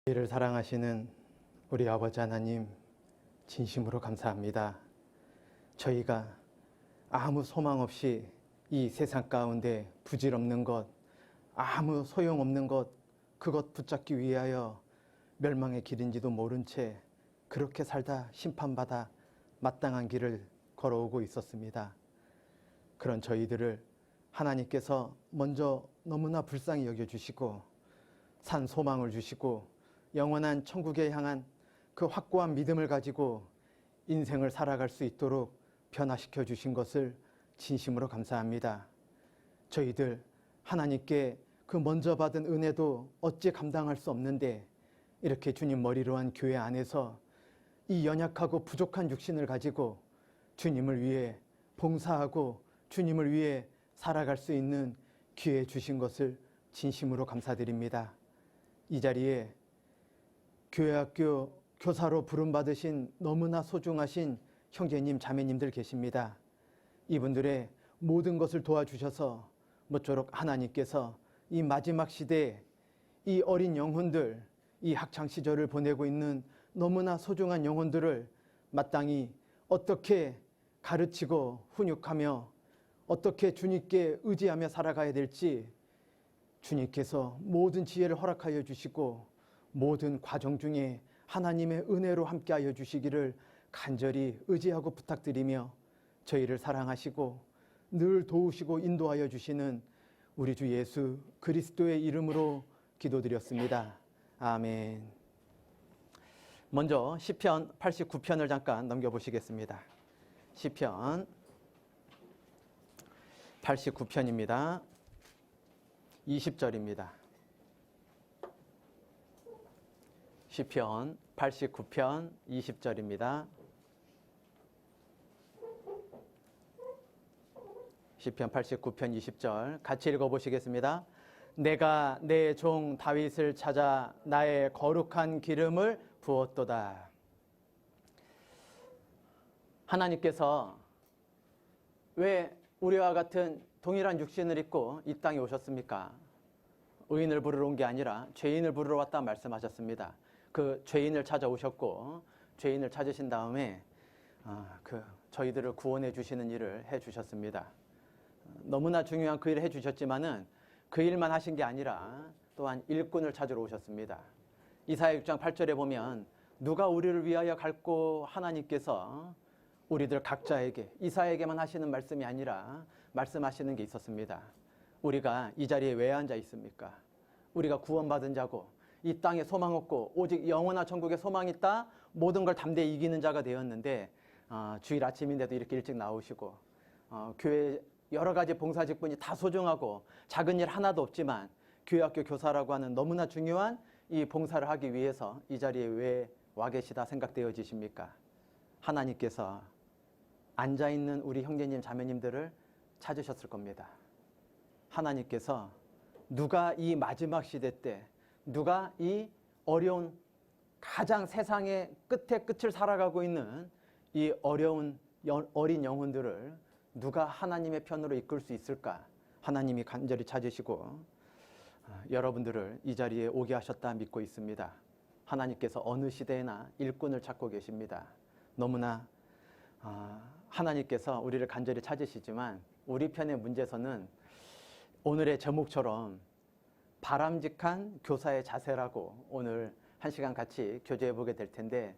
우리를 사랑하시는 우리 아버지 하나님, 진심으로 감사합니다. 저희가 아무 소망 없이 이 세상 가운데 부질없는 것, 아무 소용없는 것, 그것 붙잡기 위하여 멸망의 길인지도 모른 채 그렇게 살다 심판받아 마땅한 길을 걸어오고 있었습니다. 그런 저희들을 하나님께서 먼저 너무나 불쌍히 여겨주시고 산 소망을 주시고 영원한 천국에 향한 그 확고한 믿음을 가지고 인생을 살아갈 수 있도록 변화시켜 주신 것을 진심으로 감사합니다. 저희들 하나님께 그 먼저 받은 은혜도 어찌 감당할 수 없는데 이렇게 주님 머리로 한 교회 안에서 이 연약하고 부족한 육신을 가지고 주님을 위해 봉사하고 주님을 위해 살아갈 수 있는 기회 주신 것을 진심으로 감사드립니다. 이 자리에 교회학교 교사로 부름받으신 너무나 소중하신 형제님 자매님들 계십니다. 이분들의 모든 것을 도와주셔서 모쪼록 하나님께서 이 마지막 시대에 이 어린 영혼들, 이 학창시절을 보내고 있는 너무나 소중한 영혼들을 마땅히 어떻게 가르치고 훈육하며 어떻게 주님께 의지하며 살아가야 될지 주님께서 모든 지혜를 허락하여 주시고 모든 과정 중에 하나님의 은혜로 함께하여 주시기를 간절히 의지하고 부탁드리며 저희를 사랑하시고 늘 도우시고 인도하여 주시는 우리 주 예수 그리스도의 이름으로 기도드렸습니다. 아멘. 먼저 시편 89편을 잠깐 넘겨보시겠습니다. 시편 89편입니다. 20절입니다. 시편 89편 20절입니다. 시편 89편 20절 같이 읽어보시겠습니다. 내가 내 종 다윗을 찾아 나의 거룩한 기름을 부었도다. 하나님께서 왜 우리와 같은 동일한 육신을 입고 이 땅에 오셨습니까? 의인을 부르러 온 게 아니라 죄인을 부르러 왔다 말씀하셨습니다. 그 죄인을 찾아오셨고 죄인을 찾으신 다음에 저희들을 구원해 주시는 일을 해 주셨습니다. 너무나 중요한 그 일을 해 주셨지만은 그 일만 하신 게 아니라 또한 일꾼을 찾으러 오셨습니다. 이사야 6장 8절에 보면 누가 우리를 위하여 갈고 하나님께서 우리들 각자에게 이사야에게만 하시는 말씀이 아니라 말씀하시는 게 있었습니다. 우리가 이 자리에 왜 앉아 있습니까? 우리가 구원받은 자고 이 땅에 소망 없고 오직 영원한 천국에 소망이 있다 모든 걸 담대히 이기는 자가 되었는데 주일 아침인데도 이렇게 일찍 나오시고 교회 여러 가지 봉사 직분이 다 소중하고 작은 일 하나도 없지만 교회학교 교사라고 하는 너무나 중요한 이 봉사를 하기 위해서 이 자리에 왜 와 계시다 생각되어지십니까? 하나님께서 앉아있는 우리 형제님 자매님들을 찾으셨을 겁니다. 하나님께서 누가 이 마지막 시대 때 누가 이 어려운 가장 세상의 끝에 끝을 살아가고 있는 이 어려운 어린 영혼들을 누가 하나님의 편으로 이끌 수 있을까? 하나님이 간절히 찾으시고 여러분들을 이 자리에 오게 하셨다 믿고 있습니다. 하나님께서 어느 시대에나 일꾼을 찾고 계십니다. 너무나 하나님께서 우리를 간절히 찾으시지만 우리 편의 문제서는 오늘의 제목처럼 바람직한 교사의 자세라고 오늘 한 시간 같이 교제해 보게 될 텐데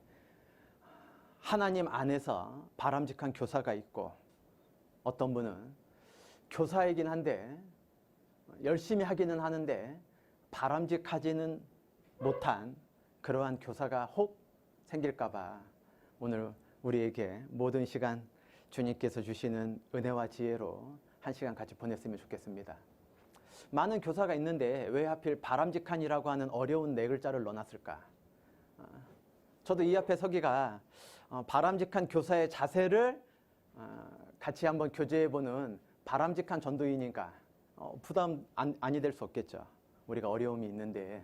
하나님 안에서 바람직한 교사가 있고 어떤 분은 교사이긴 한데 열심히 하기는 하는데 바람직하지는 못한 그러한 교사가 혹 생길까 봐 오늘 우리에게 모든 시간 주님께서 주시는 은혜와 지혜로 한 시간 같이 보냈으면 좋겠습니다. 많은 교사가 있는데 왜 하필 바람직한이라고 하는 어려운 네 글자를 넣어놨을까? 저도 이 앞에 서기가 바람직한 교사의 자세를 같이 한번 교제해보는 바람직한 전도인인가? 부담 아니 될 수 없겠죠. 우리가 어려움이 있는데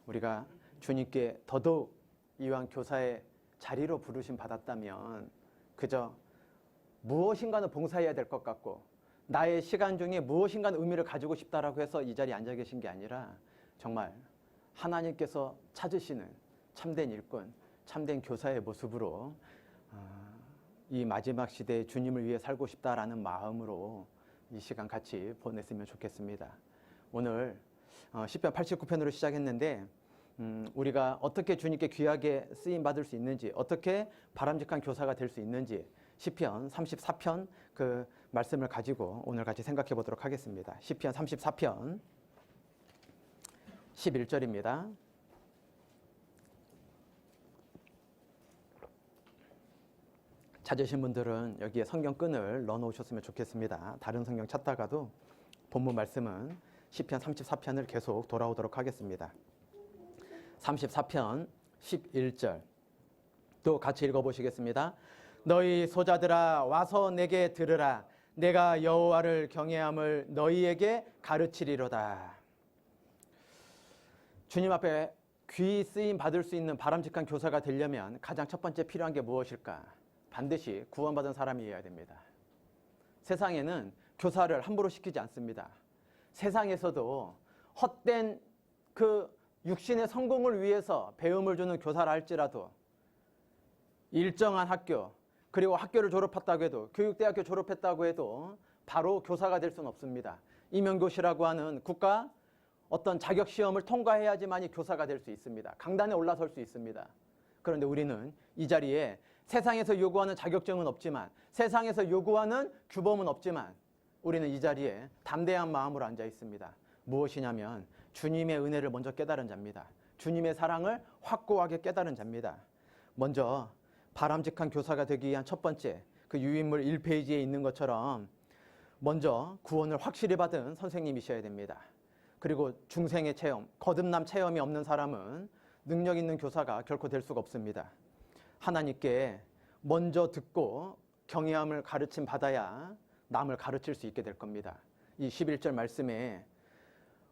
우리가 주님께 더더욱 이왕 교사의 자리로 부르심 받았다면 그저 무엇인가는 봉사해야 될 것 같고 나의 시간 중에 무엇인가는 의미를 가지고 싶다라고 해서 이 자리에 앉아 계신 게 아니라 정말 하나님께서 찾으시는 참된 일꾼, 참된 교사의 모습으로 이 마지막 시대에 주님을 위해 살고 싶다라는 마음으로 이 시간 같이 보냈으면 좋겠습니다. 오늘 시편 89편으로 시작했는데 우리가 어떻게 주님께 귀하게 쓰임받을 수 있는지, 어떻게 바람직한 교사가 될 수 있는지 시편 34편 그 말씀을 가지고 오늘 같이 생각해 보도록 하겠습니다. 시편 34편 11절입니다. 찾으신 분들은 여기에 성경끈을 넣어 놓으셨으면 좋겠습니다. 다른 성경 찾다가도 본문 말씀은 시편 34편을 계속 돌아오도록 하겠습니다. 34편 11절 또 같이 읽어보시겠습니다. 너희 소자들아 와서 내게 들으라. 내가 여호와를 경외함을 너희에게 가르치리로다. 주님 앞에 귀 쓰임 받을 수 있는 바람직한 교사가 되려면 가장 첫 번째 필요한 게 무엇일까? 반드시 구원받은 사람이어야 됩니다. 세상에는 교사를 함부로 시키지 않습니다. 세상에서도 헛된 그 육신의 성공을 위해서 배움을 주는 교사라 할지라도 일정한 학교, 그리고 학교를 졸업했다고 해도, 교육대학교 졸업했다고 해도 바로 교사가 될 수는 없습니다. 임용고시라고 하는 국가 어떤 자격시험을 통과해야지만이 교사가 될 수 있습니다. 강단에 올라설 수 있습니다. 그런데 우리는 이 자리에 세상에서 요구하는 자격증은 없지만, 세상에서 요구하는 규범은 없지만 우리는 이 자리에 담대한 마음으로 앉아 있습니다. 무엇이냐면 주님의 은혜를 먼저 깨달은 자입니다. 주님의 사랑을 확고하게 깨달은 자입니다. 먼저 바람직한 교사가 되기 위한 첫 번째, 그 유인물 1페이지에 있는 것처럼 먼저 구원을 확실히 받은 선생님이셔야 됩니다. 그리고 중생의 체험, 거듭남 체험이 없는 사람은 능력 있는 교사가 결코 될 수가 없습니다. 하나님께 먼저 듣고 경외함을 가르침 받아야 남을 가르칠 수 있게 될 겁니다. 이 11절 말씀에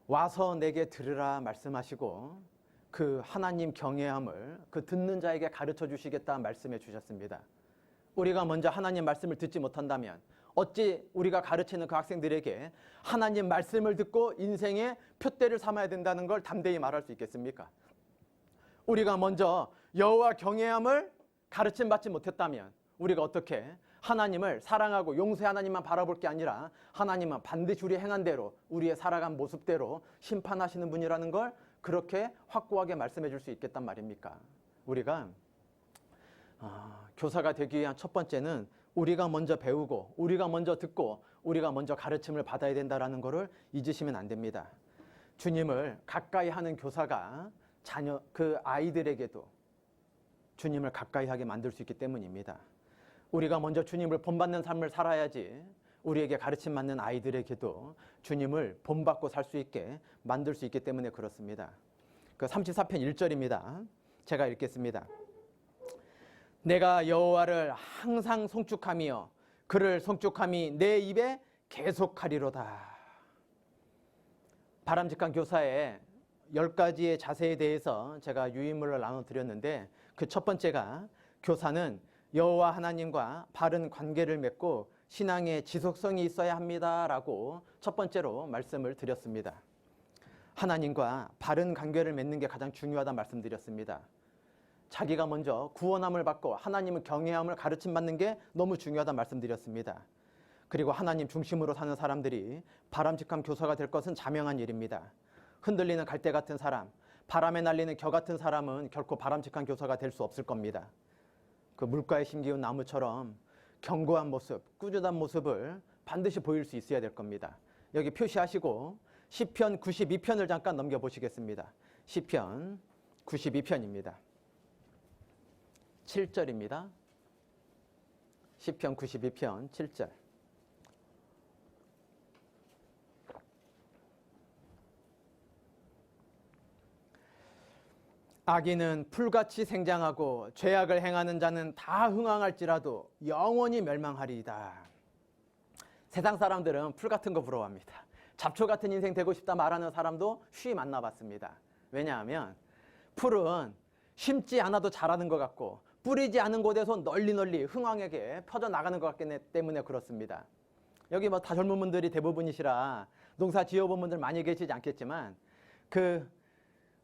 와서 내게 들으라 말씀하시고 그 하나님 경외함을 그 듣는 자에게 가르쳐 주시겠다 말씀해 주셨습니다. 우리가 먼저 하나님 말씀을 듣지 못한다면 어찌 우리가 가르치는 그 학생들에게 하나님 말씀을 듣고 인생의 표대를 삼아야 된다는 걸 담대히 말할 수 있겠습니까? 우리가 먼저 여호와 경외함을 가르침 받지 못했다면 우리가 어떻게 하나님을 사랑하고 용서의 하나님만 바라볼 게 아니라 하나님은 반드시 우리 행한 대로, 우리의 살아간 모습대로 심판하시는 분이라는 걸 그렇게 확고하게 말씀해 줄 수 있겠단 말입니까? 우리가 교사가 되기 위한 첫 번째는 우리가 먼저 배우고 우리가 먼저 듣고 우리가 먼저 가르침을 받아야 된다는 것을 잊으시면 안 됩니다. 주님을 가까이 하는 교사가 그 아이들에게도 주님을 가까이 하게 만들 수 있기 때문입니다. 우리가 먼저 주님을 본받는 삶을 살아야지 우리에게 가르침 받는 아이들에게도 주님을 본받고 살 수 있게 만들 수 있기 때문에 그렇습니다. 그 34편 1절입니다. 제가 읽겠습니다. 내가 여호와를 항상 송축하며 그를 송축함이 내 입에 계속하리로다. 바람직한 교사의 10가지의 자세에 대해서 제가 유인물로 나눠드렸는데 그 첫 번째가 교사는 여호와 하나님과 바른 관계를 맺고 신앙의 지속성이 있어야 합니다라고 첫 번째로 말씀을 드렸습니다. 하나님과 바른 관계를 맺는 게 가장 중요하다 말씀드렸습니다. 자기가 먼저 구원함을 받고 하나님을 경외함을 가르침받는 게 너무 중요하다 말씀드렸습니다. 그리고 하나님 중심으로 사는 사람들이 바람직한 교사가 될 것은 자명한 일입니다. 흔들리는 갈대 같은 사람, 바람에 날리는 겨 같은 사람은 결코 바람직한 교사가 될 수 없을 겁니다. 그 물가에 심기운 나무처럼 견고한 모습, 꾸준한 모습을 반드시 보일 수 있어야 될 겁니다. 여기 표시하시고 시편 92편을 잠깐 넘겨보시겠습니다. 시편 92편입니다. 7절입니다. 시편 92편 7절. 악인은 풀같이 생장하고 죄악을 행하는 자는 다 흥황할지라도 영원히 멸망하리이다. 세상 사람들은 풀 같은 거 부러워합니다. 잡초 같은 인생 되고 싶다 말하는 사람도 쉬이 만나봤습니다. 왜냐하면 풀은 심지 않아도 자라는 것 같고 뿌리지 않은 곳에서 널리 흥황하게 퍼져나가는 것 같기 때문에 그렇습니다. 여기 뭐 다 젊은 분들이 대부분이시라 농사 지어본 분들 많이 계시지 않겠지만 그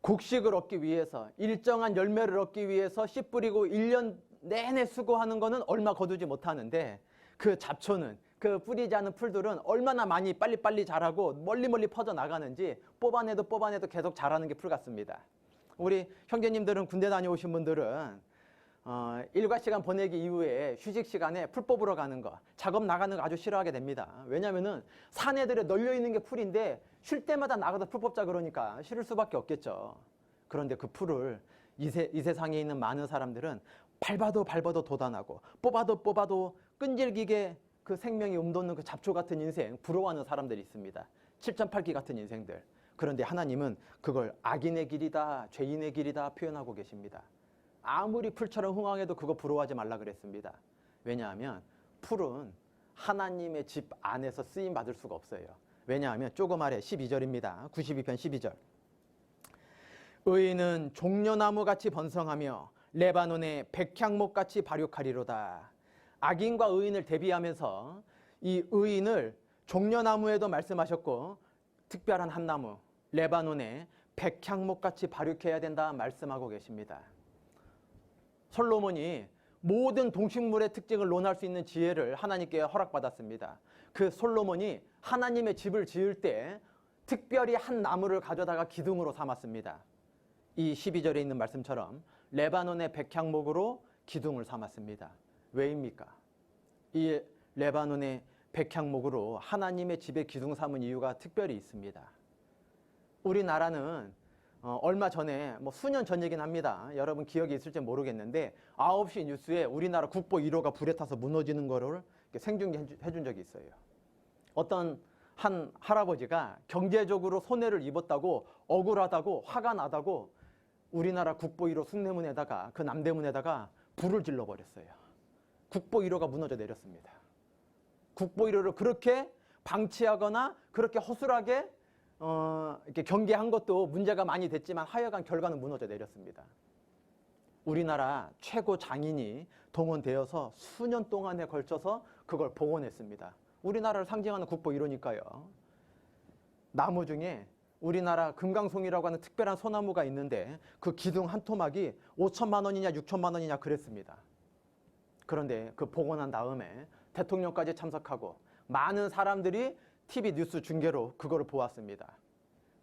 곡식을 얻기 위해서, 일정한 열매를 얻기 위해서 씨 뿌리고 1년 내내 수고하는 거는 얼마 거두지 못하는데, 그 잡초는, 그 뿌리지 않은 풀들은 얼마나 많이 빨리빨리 자라고 멀리 퍼져나가는지 뽑아내도 계속 자라는 게 풀 같습니다. 우리 형제님들은 군대 다녀오신 분들은 일과 시간 보내기 이후에 휴식 시간에 풀 뽑으러 가는 거, 작업 나가는 거 아주 싫어하게 됩니다. 왜냐면은 사내들에 널려 있는 게 풀인데 쉴 때마다 나가서 풀 뽑자 그러니까 싫을 수밖에 없겠죠. 그런데 그 풀을 이 세상에 있는 많은 사람들은 밟아도 돋아나고 뽑아도 끈질기게 그 생명이 움돋는 그 잡초 같은 인생 부러워하는 사람들이 있습니다. 7.8기 같은 인생들. 그런데 하나님은 그걸 악인의 길이다, 죄인의 길이다 표현하고 계십니다. 아무리 풀처럼 흥황해도 그거 부러워하지 말라 그랬습니다. 왜냐하면 풀은 하나님의 집 안에서 쓰임 받을 수가 없어요. 왜냐하면 조금 아래 12절입니다. 92편 12절. 의인은 종려나무같이 번성하며 레바논의 백향목같이 발육하리로다. 악인과 의인을 대비하면서 이 의인을 종려나무에도 말씀하셨고 특별한 한 나무 레바논의 백향목같이 발육해야 된다 말씀하고 계십니다. 솔로몬이 모든 동식물의 특징을 논할 수 있는 지혜를 하나님께 허락받았습니다. 그 솔로몬이 하나님의 집을 지을 때 특별히 한 나무를 가져다가 기둥으로 삼았습니다. 이 12절에 있는 말씀처럼 레바논의 백향목으로 기둥을 삼았습니다. 왜입니까? 이 레바논의 백향목으로 하나님의 집에 기둥 삼은 이유가 특별히 있습니다. 우리나라는 얼마 전에 수년 전 얘기는 합니다. 여러분 기억이 있을지 모르겠는데 9시 뉴스에 우리나라 국보 1호가 불에 타서 무너지는 거를 생중계해 준 적이 있어요. 어떤 한 할아버지가 경제적으로 손해를 입었다고 억울하다고 화가 나다고 우리나라 국보 1호 숭례문에다가 그 남대문에다가 불을 질러버렸어요. 국보 1호가 무너져 내렸습니다. 국보 1호를 그렇게 방치하거나 그렇게 허술하게 이렇게 경계한 것도 문제가 많이 됐지만 하여간 결과는 무너져 내렸습니다. 우리나라 최고 장인이 동원되어서 수년 동안에 걸쳐서 그걸 복원했습니다. 우리나라를 상징하는 국보 1호니까요. 나무 중에 우리나라 금강송이라고 하는 특별한 소나무가 있는데 그 기둥 한 토막이 5천만 원이냐 6천만 원이냐 그랬습니다. 그런데 그 복원한 다음에 대통령까지 참석하고 많은 사람들이 TV 뉴스 중계로 그거를 보았습니다.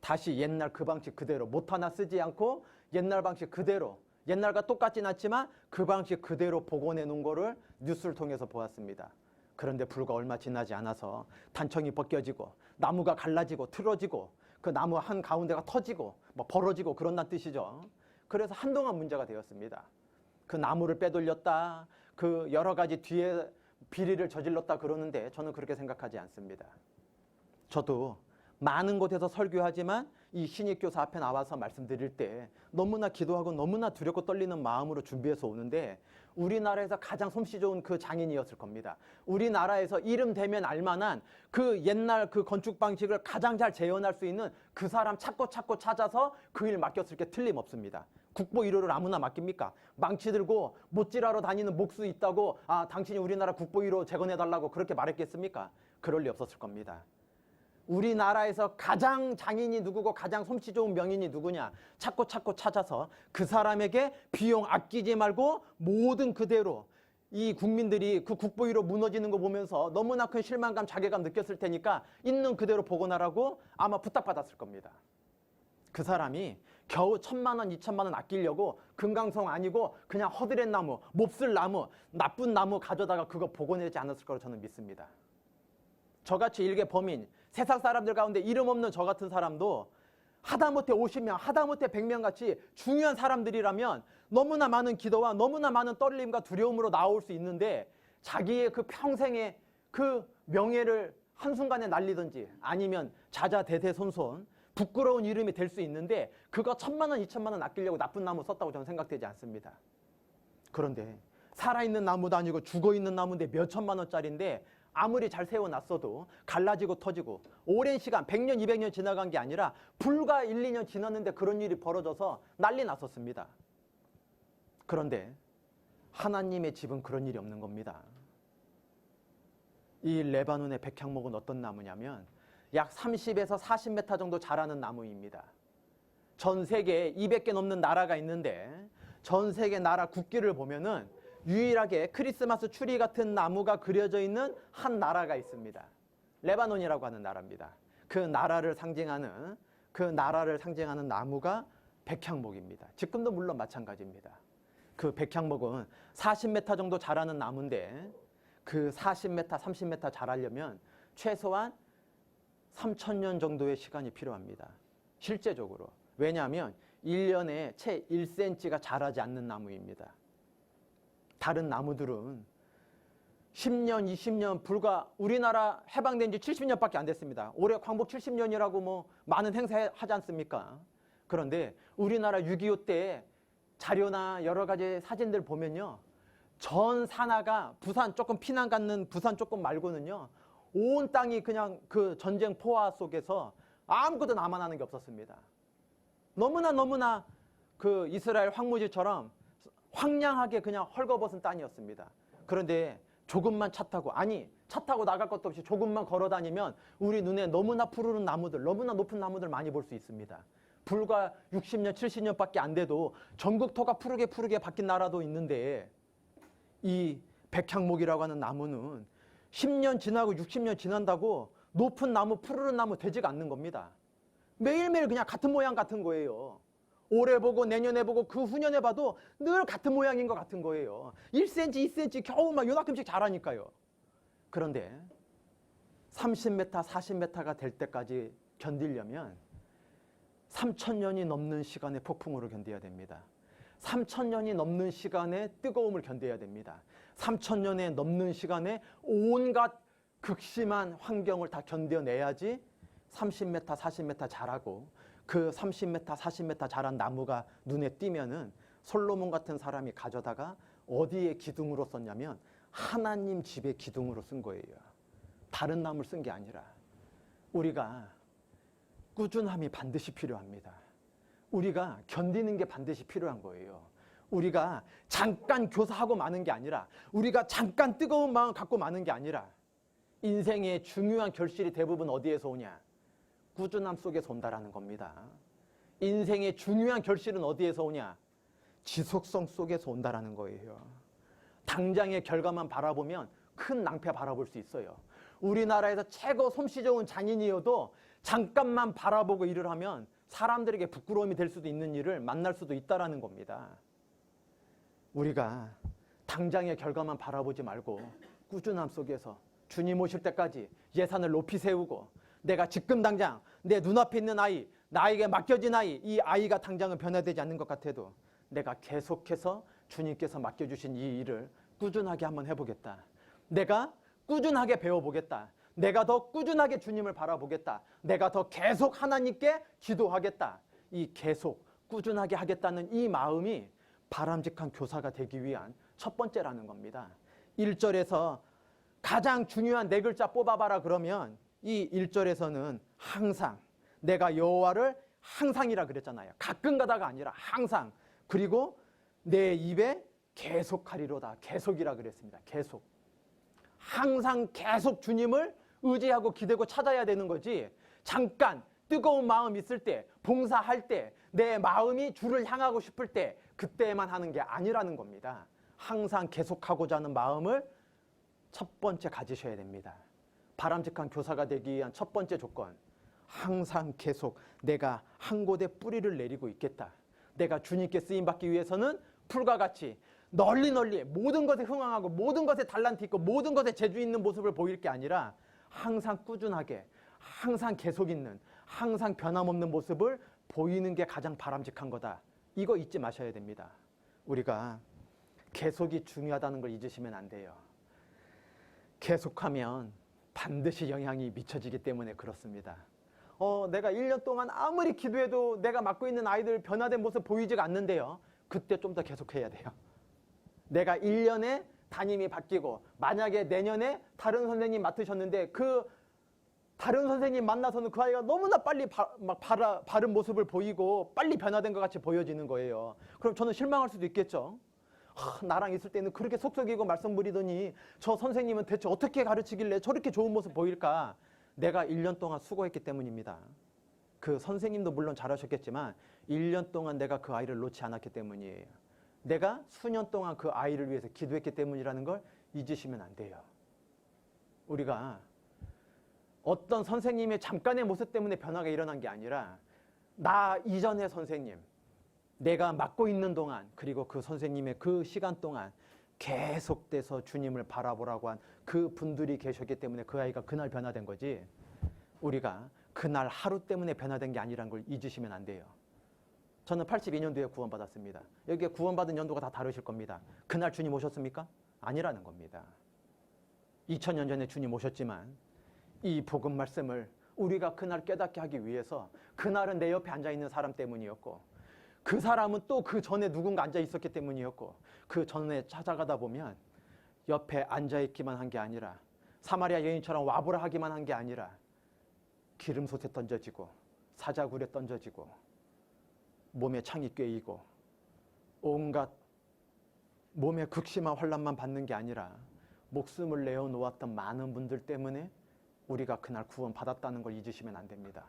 다시 옛날 그 방식 그대로 못 하나 쓰지 않고 옛날 방식 그대로 옛날과 똑같진 않지만 그 방식 그대로 복원해 놓은 거를 뉴스를 통해서 보았습니다. 그런데 불과 얼마 지나지 않아서 단청이 벗겨지고 나무가 갈라지고 틀어지고 그 나무 한 가운데가 터지고 벌어지고 그런다는 뜻이죠. 그래서 한동안 문제가 되었습니다. 그 나무를 빼돌렸다. 그 여러 가지 뒤에 비리를 저질렀다 그러는데 저는 그렇게 생각하지 않습니다. 저도 많은 곳에서 설교하지만 이 신익교사 앞에 나와서 말씀드릴 때 너무나 기도하고 너무나 두렵고 떨리는 마음으로 준비해서 오는데 우리나라에서 가장 솜씨 좋은 그 장인이었을 겁니다. 우리나라에서 이름 대면 알만한 그 옛날 그 건축 방식을 가장 잘 재현할 수 있는 그 사람 찾고 찾아서 그 일 맡겼을 게 틀림없습니다. 국보 1호를 아무나 맡깁니까? 망치 들고 못질하러 다니는 목수 있다고 당신이 우리나라 국보 1호 재건해달라고 그렇게 말했겠습니까? 그럴 리 없었을 겁니다. 우리나라에서 가장 장인이 누구고 가장 솜씨 좋은 명인이 누구냐 찾고 찾아서 그 사람에게 비용 아끼지 말고 모든 그대로 이 국민들이 그 국보 1호 무너지는 거 보면서 너무나 큰 실망감 자괴감 느꼈을 테니까 있는 그대로 복원하라고 아마 부탁받았을 겁니다. 그 사람이 겨우 1,000만 원, 2천만 원 아끼려고 금강송 아니고 그냥 허드렛 나무, 몹쓸 나무, 나쁜 나무 가져다가 그거 복원하지 않았을 거라고 저는 믿습니다. 저같이 일개 범인, 세상 사람들 가운데 이름 없는 저 같은 사람도 하다못해 50명, 하다못해 100명 같이 중요한 사람들이라면 너무나 많은 기도와 너무나 많은 떨림과 두려움으로 나올 수 있는데 자기의 그 평생의 그 명예를 한순간에 날리든지 아니면 자자대대손손 부끄러운 이름이 될 수 있는데 그거 1,000만 원, 2천만 원 아끼려고 나쁜 나무 썼다고 저는 생각되지 않습니다. 그런데 살아있는 나무도 아니고 죽어있는 나무인데 몇 천만 원짜리인데 아무리 잘 세워놨어도 갈라지고 터지고 오랜 시간 100년, 200년 지나간 게 아니라 불과 1, 2년 지났는데 그런 일이 벌어져서 난리 났었습니다. 그런데 하나님의 집은 그런 일이 없는 겁니다. 이 레바논의 백향목은 어떤 나무냐면 약 30에서 40m 정도 자라는 나무입니다. 전 세계에 200개 넘는 나라가 있는데 전 세계 나라 국기를 보면은 유일하게 크리스마스 추리 같은 나무가 그려져 있는 한 나라가 있습니다. 레바논이라고 하는 나라입니다. 그 나라를 상징하는 나무가 백향목입니다. 지금도 물론 마찬가지입니다. 그 백향목은 40m 정도 자라는 나무인데 그 40m, 30m 자라려면 최소한 3,000년 정도의 시간이 필요합니다. 실제적으로. 왜냐하면 1년에 채 1cm가 자라지 않는 나무입니다. 다른 나무들은 10년, 20년, 불과 우리나라 해방된 지 70년밖에 안 됐습니다. 올해 광복 70년이라고 뭐 많은 행사 하지 않습니까? 그런데 우리나라 6.25 때 자료나 여러 가지 사진들 보면요. 전 산하가 부산 조금 피난 갔는 부산 조금 말고는요. 온 땅이 그냥 그 전쟁 포화 속에서 아무것도 남아나는 게 없었습니다. 너무나 그 이스라엘 황무지처럼 황량하게 그냥 헐거벗은 땅이었습니다. 그런데 조금만 차 타고 나갈 것도 없이 조금만 걸어 다니면 우리 눈에 너무나 푸르른 나무들, 너무나 높은 나무들 많이 볼 수 있습니다. 불과 60년, 70년밖에 안 돼도 전국토가 푸르게 바뀐 나라도 있는데 이 백향목이라고 하는 나무는 10년 지나고 60년 지난다고 높은 나무, 푸르른 나무 되지가 않는 겁니다. 매일매일 그냥 같은 모양 같은 거예요. 올해 보고 내년에 보고 그 후년에 봐도 늘 같은 모양인 것 같은 거예요. 1cm, 2cm 겨우 막 요만큼씩 자라니까요. 그런데 30m, 40m가 될 때까지 견디려면 3,000년이 넘는 시간의 폭풍으로 견뎌야 됩니다. 3,000년이 넘는 시간의 뜨거움을 견뎌야 됩니다. 3,000년에 넘는 시간에 온갖 극심한 환경을 다 견뎌내야지 30m, 40m 자라고 그 30m, 40m 자란 나무가 눈에 띄면은 솔로몬 같은 사람이 가져다가 어디에 기둥으로 썼냐면 하나님 집의 기둥으로 쓴 거예요. 다른 나무를 쓴 게 아니라. 우리가 꾸준함이 반드시 필요합니다. 우리가 견디는 게 반드시 필요한 거예요. 우리가 잠깐 교사하고 마는 게 아니라 우리가 잠깐 뜨거운 마음 갖고 마는 게 아니라 인생의 중요한 결실이 대부분 어디에서 오냐? 꾸준함 속에서 온다라는 겁니다. 인생의 중요한 결실은 어디에서 오냐? 지속성 속에서 온다라는 거예요. 당장의 결과만 바라보면 큰 낭패 바라볼 수 있어요. 우리나라에서 최고 솜씨 좋은 장인이어도 잠깐만 바라보고 일을 하면 사람들에게 부끄러움이 될 수도 있는 일을 만날 수도 있다라는 겁니다. 우리가 당장의 결과만 바라보지 말고 꾸준함 속에서 주님 오실 때까지 예산을 높이 세우고 내가 지금 당장 내 눈앞에 있는 아이, 나에게 맡겨진 아이, 이 아이가 당장은 변화되지 않는 것 같아도 내가 계속해서 주님께서 맡겨주신 이 일을 꾸준하게 한번 해보겠다. 내가 꾸준하게 배워보겠다. 내가 더 꾸준하게 주님을 바라보겠다. 내가 더 계속 하나님께 기도하겠다. 이 계속 꾸준하게 하겠다는 이 마음이 바람직한 교사가 되기 위한 첫 번째라는 겁니다. 1절에서 가장 중요한 4글자 뽑아봐라 그러면 이 1절에서는 항상, 내가 여호와를 항상이라 그랬잖아요. 가끔 가다가 아니라 항상. 그리고 내 입에 계속하리로다. 계속이라 그랬습니다. 계속. 항상 계속 주님을 의지하고 기대고 찾아야 되는 거지. 잠깐 뜨거운 마음 있을 때, 봉사할 때, 내 마음이 주를 향하고 싶을 때 그때만 하는 게 아니라는 겁니다. 항상 계속하고자 하는 마음을 첫 번째 가지셔야 됩니다. 바람직한 교사가 되기 위한 첫 번째 조건, 항상 계속 내가 한 곳에 뿌리를 내리고 있겠다. 내가 주님께 쓰임받기 위해서는 풀과 같이 널리 모든 것에 흥황하고 모든 것에 달란트 있고 모든 것에 재주 있는 모습을 보일 게 아니라 항상 꾸준하게, 항상 계속 있는, 항상 변함없는 모습을 보이는 게 가장 바람직한 거다. 이거 잊지 마셔야 됩니다. 우리가 계속이 중요하다는 걸 잊으시면 안 돼요. 계속하면 반드시 영향이 미쳐지기 때문에 그렇습니다. 내가 1년 동안 아무리 기도해도 내가 맡고 있는 아이들 변화된 모습 보이지가 않는데요. 그때 좀 더 계속해야 돼요. 내가 1년에 담임이 바뀌고 만약에 내년에 다른 선생님 맡으셨는데 그 다른 선생님 만나서는 그 아이가 너무나 빨리 바른 모습을 보이고 빨리 변화된 것 같이 보여지는 거예요. 그럼 저는 실망할 수도 있겠죠. 나랑 있을 때는 그렇게 속썩이고 말썽 부리더니 저 선생님은 대체 어떻게 가르치길래 저렇게 좋은 모습 보일까? 내가 1년 동안 수고했기 때문입니다. 그 선생님도 물론 잘하셨겠지만 1년 동안 내가 그 아이를 놓지 않았기 때문이에요. 내가 수년 동안 그 아이를 위해서 기도했기 때문이라는 걸 잊으시면 안 돼요. 우리가 어떤 선생님의 잠깐의 모습 때문에 변화가 일어난 게 아니라 나 이전의 선생님, 내가 맡고 있는 동안, 그리고 그 선생님의 그 시간 동안 계속돼서 주님을 바라보라고 한 그 분들이 계셨기 때문에 그 아이가 그날 변화된 거지, 우리가 그날 하루 때문에 변화된 게 아니라는 걸 잊으시면 안 돼요. 저는 82년도에 구원받았습니다. 여기에 구원받은 연도가 다 다르실 겁니다. 그날 주님 오셨습니까? 아니라는 겁니다. 2000년 전에 주님 오셨지만 이 복음 말씀을 우리가 그날 깨닫게 하기 위해서 그날은 내 옆에 앉아있는 사람 때문이었고, 그 사람은 또 그 전에 누군가 앉아있었기 때문이었고, 그 전에 찾아가다 보면 옆에 앉아있기만 한 게 아니라 사마리아 여인처럼 와보라 하기만 한 게 아니라 기름솥에 던져지고 사자굴에 던져지고 몸에 창이 꿰이고 온갖 몸에 극심한 환난만 받는 게 아니라 목숨을 내어놓았던 많은 분들 때문에 우리가 그날 구원받았다는 걸 잊으시면 안 됩니다.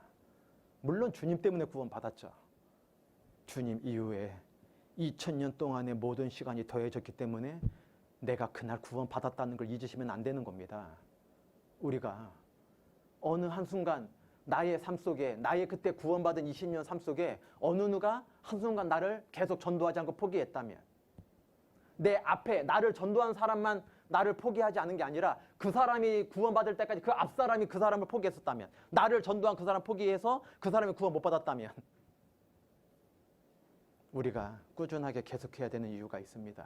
물론 주님 때문에 구원받았죠. 주님 이후에 2000년 동안의 모든 시간이 더해졌기 때문에 내가 그날 구원받았다는 걸 잊으시면 안 되는 겁니다. 우리가 어느 한순간 나의 삶 속에, 나의 그때 구원받은 20년 삶 속에 어느 누가 한순간 나를 계속 전도하지 않고 포기했다면, 내 앞에 나를 전도한 사람만 나를 포기하지 않은 게 아니라 그 사람이 구원받을 때까지 그 앞 사람이 그 사람을 포기했었다면, 나를 전도한 그 사람 포기해서 그 사람이 구원 못 받았다면, 우리가 꾸준하게 계속해야 되는 이유가 있습니다.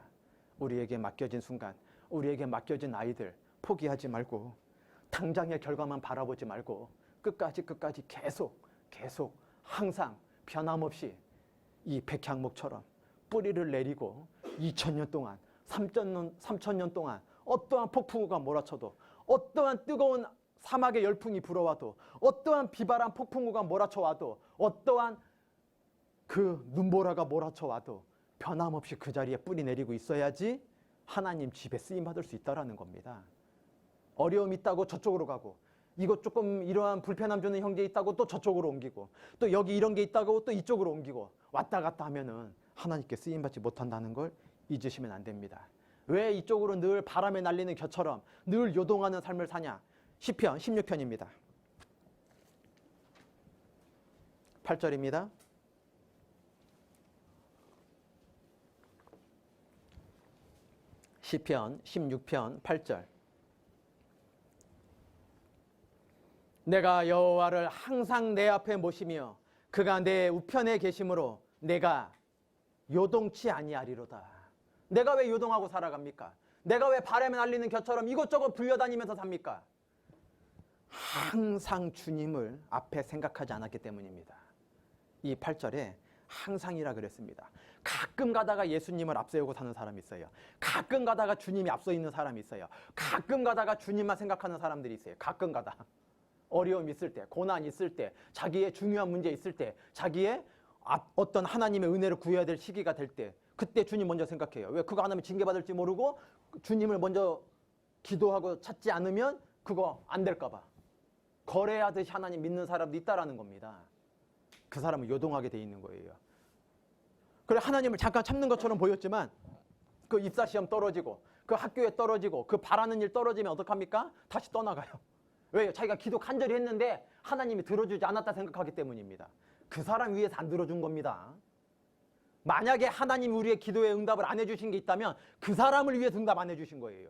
우리에게 맡겨진 순간, 우리에게 맡겨진 아이들 포기하지 말고 당장의 결과만 바라보지 말고 끝까지 계속 항상 변함없이 이 백향목처럼 뿌리를 내리고 2000년 동안 3000년 동안 어떠한 폭풍우가 몰아쳐도, 어떠한 뜨거운 사막의 열풍이 불어와도, 어떠한 비바람 폭풍우가 몰아쳐와도, 어떠한 그 눈보라가 몰아쳐와도 변함없이 그 자리에 뿌리 내리고 있어야지 하나님 집에 쓰임받을 수 있다는 겁니다. 어려움 있다고 저쪽으로 가고, 이것 조금 이러한 불편함 주는 형제 있다고 또 저쪽으로 옮기고, 또 여기 이런 게 있다고 또 이쪽으로 옮기고, 왔다 갔다 하면은 하나님께 쓰임받지 못한다는 걸 잊으시면 안 됩니다. 왜 이쪽으로 늘 바람에 날리는 겨처럼 늘 요동하는 삶을 사냐? 시편 16편입니다. 8절입니다. 시편 16편 8절. 내가 여호와를 항상 내 앞에 모시며 그가 내 우편에 계심으로 내가 요동치 아니하리로다. 내가 왜 요동하고 살아갑니까? 내가 왜 바람에 날리는 겨처럼 이것저것 불려다니면서 삽니까? 항상 주님을 앞에 생각하지 않았기 때문입니다. 이 8절에 항상이라 그랬습니다. 가끔 가다가 예수님을 앞세우고 사는 사람이 있어요. 가끔 가다가 주님이 앞서 있는 사람이 있어요. 가끔 가다가 주님만 생각하는 사람들이 있어요. 가끔 가다. 어려움 있을 때, 고난 있을 때, 자기의 중요한 문제 있을 때, 자기의 어떤 하나님의 은혜를 구해야 될 시기가 될 때, 그때 주님 먼저 생각해요. 왜? 그거 안 하면 징계받을지 모르고 주님을 먼저 기도하고 찾지 않으면 그거 안 될까 봐. 거래하듯이 하나님 믿는 사람도 있다라는 겁니다. 그 사람은 요동하게 돼 있는 거예요. 그래, 하나님을 잠깐 참는 것처럼 보였지만 그 입사시험 떨어지고 그 학교에 떨어지고 그 바라는 일 떨어지면 어떡합니까? 다시 떠나가요. 왜요? 자기가 기도 간절히 했는데 하나님이 들어주지 않았다 생각하기 때문입니다. 그 사람 위해서 안 들어준 겁니다. 만약에 하나님이 우리의 기도에 응답을 안 해주신 게 있다면 그 사람을 위해서 응답 안 해주신 거예요.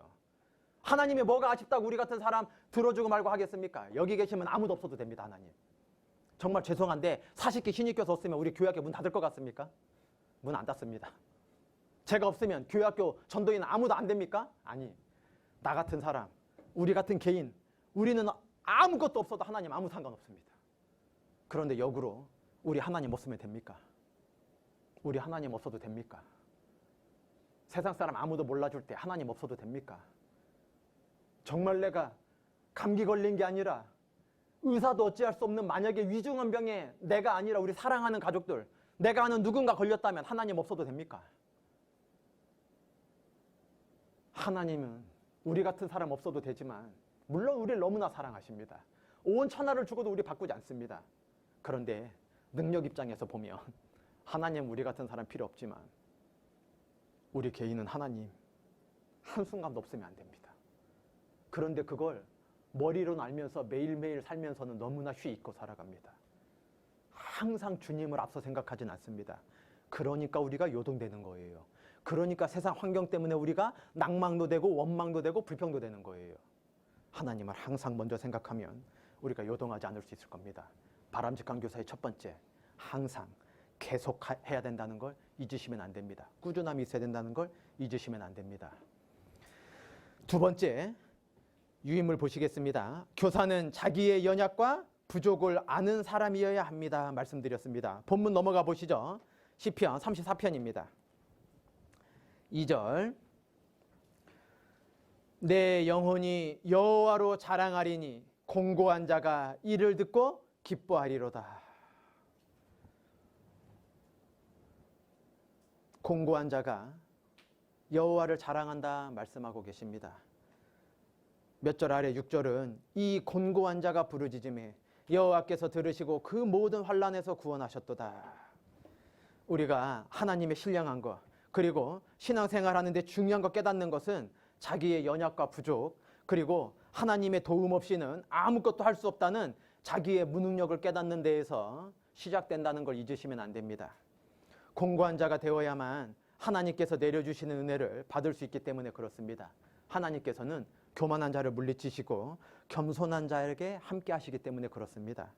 하나님이 뭐가 아쉽다고 우리 같은 사람 들어주고 말고 하겠습니까? 여기 계시면 아무도 없어도 됩니다. 하나님. 정말 죄송한데 40기 신입교사 없으면 우리 교회학교 문 닫을 것 같습니까? 문 안 닫습니다. 제가 없으면 교회학교 전도인 아무도 안 됩니까? 아니, 나 같은 사람, 우리 같은 개인, 우리는 아무것도 없어도 하나님 아무 상관없습니다. 그런데 역으로 우리 하나님 없으면 됩니까? 우리 하나님 없어도 됩니까? 세상 사람 아무도 몰라줄 때 하나님 없어도 됩니까? 정말 내가 감기 걸린 게 아니라 의사도 어찌할 수 없는 만약에 위중한 병에 내가 아니라 우리 사랑하는 가족들, 내가 아는 누군가 걸렸다면 하나님 없어도 됩니까? 하나님은 우리 같은 사람 없어도 되지만 물론 우리를 너무나 사랑하십니다. 온 천하를 주고도 우리 바꾸지 않습니다. 그런데 능력 입장에서 보면 하나님 우리 같은 사람 필요 없지만 우리 개인은 하나님 한순간도 없으면 안 됩니다. 그런데 그걸 머리로 알면서 매일매일 살면서는 너무나 쉬 잊고 살아갑니다. 항상 주님을 앞서 생각하진 않습니다. 그러니까 우리가 요동되는 거예요. 그러니까 세상 환경 때문에 우리가 낭망도 되고 원망도 되고 불평도 되는 거예요. 하나님을 항상 먼저 생각하면 우리가 요동하지 않을 수 있을 겁니다. 바람직한 교사의 첫 번째, 항상 계속 해야 된다는 걸 잊으시면 안 됩니다. 꾸준함이 있어야 된다는 걸 잊으시면 안 됩니다. 두 번째, 유인물 보시겠습니다. 교사는 자기의 연약과 부족을 아는 사람이어야 합니다. 말씀드렸습니다. 본문 넘어가 보시죠. 시편 34편입니다. 2절, 내 영혼이 여호와로 자랑하리니 공고한 자가 이를 듣고 기뻐하리로다. 공고한 자가 여호와를 자랑한다 말씀하고 계십니다. 몇 절 아래 6절은 이 곤고한 자가 부르짖음에 여호와께서 들으시고 그 모든 환난에서 구원하셨도다. 우리가 하나님의 신령한 것, 그리고 신앙생활하는데 중요한 것 깨닫는 것은 자기의 연약과 부족, 그리고 하나님의 도움 없이는 아무것도 할 수 없다는 자기의 무능력을 깨닫는 데에서 시작된다는 걸 잊으시면 안 됩니다. 공고한 자가 되어야만 하나님께서 내려주시는 은혜를 받을 수 있기 때문에 그렇습니다. 하나님께서는 교만한 자를 물리치시고 겸손한 자에게 함께 하시기 때문에 그렇습니다.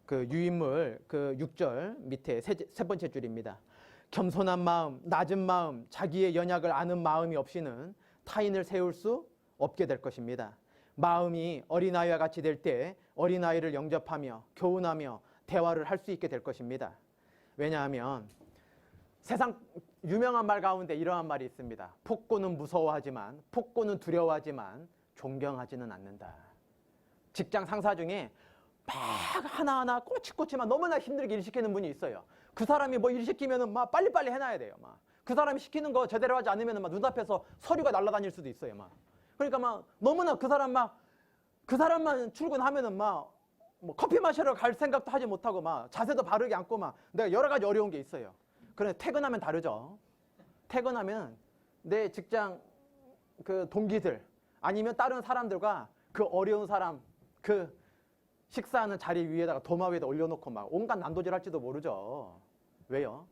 그 유인물 그 6절 밑에 세 번째 줄입니다. 겸손한 마음, 낮은 마음, 자기의 연약을 아는 마음이 없이는 타인을 세울 수 없게 될 것입니다. 마음이 어린아이와 같이 될 때 어린아이를 영접하며 교훈하며 대화를 할 수 있게 될 것입니다. 왜냐하면 세상 유명한 말 가운데 이러한 말이 있습니다. 폭군은 무서워하지만, 폭군은 두려워하지만 존경하지는 않는다. 직장 상사 중에 막 하나하나 꼬치꼬치만 너무나 힘들게 일 시키는 분이 있어요. 그 사람이 뭐 일 시키면은 막 빨리빨리 해놔야 돼요. 막 그 사람이 시키는 거 제대로 하지 않으면은 막 눈앞에서 서류가 날아다닐 수도 있어요. 막 그러니까 막 너무나 그 사람만 출근하면은 막 뭐 커피 마시러 갈 생각도 하지 못하고 막 자세도 바르게 앉고 막 내가 여러 가지 어려운 게 있어요. 그런데 퇴근하면 다르죠. 퇴근하면 내 직장 그 동기들 아니면 다른 사람들과 그 어려운 사람 그 식사하는 자리 위에다가 도마 위에다 올려놓고 막 온갖 난도질 할지도 모르죠. 왜요?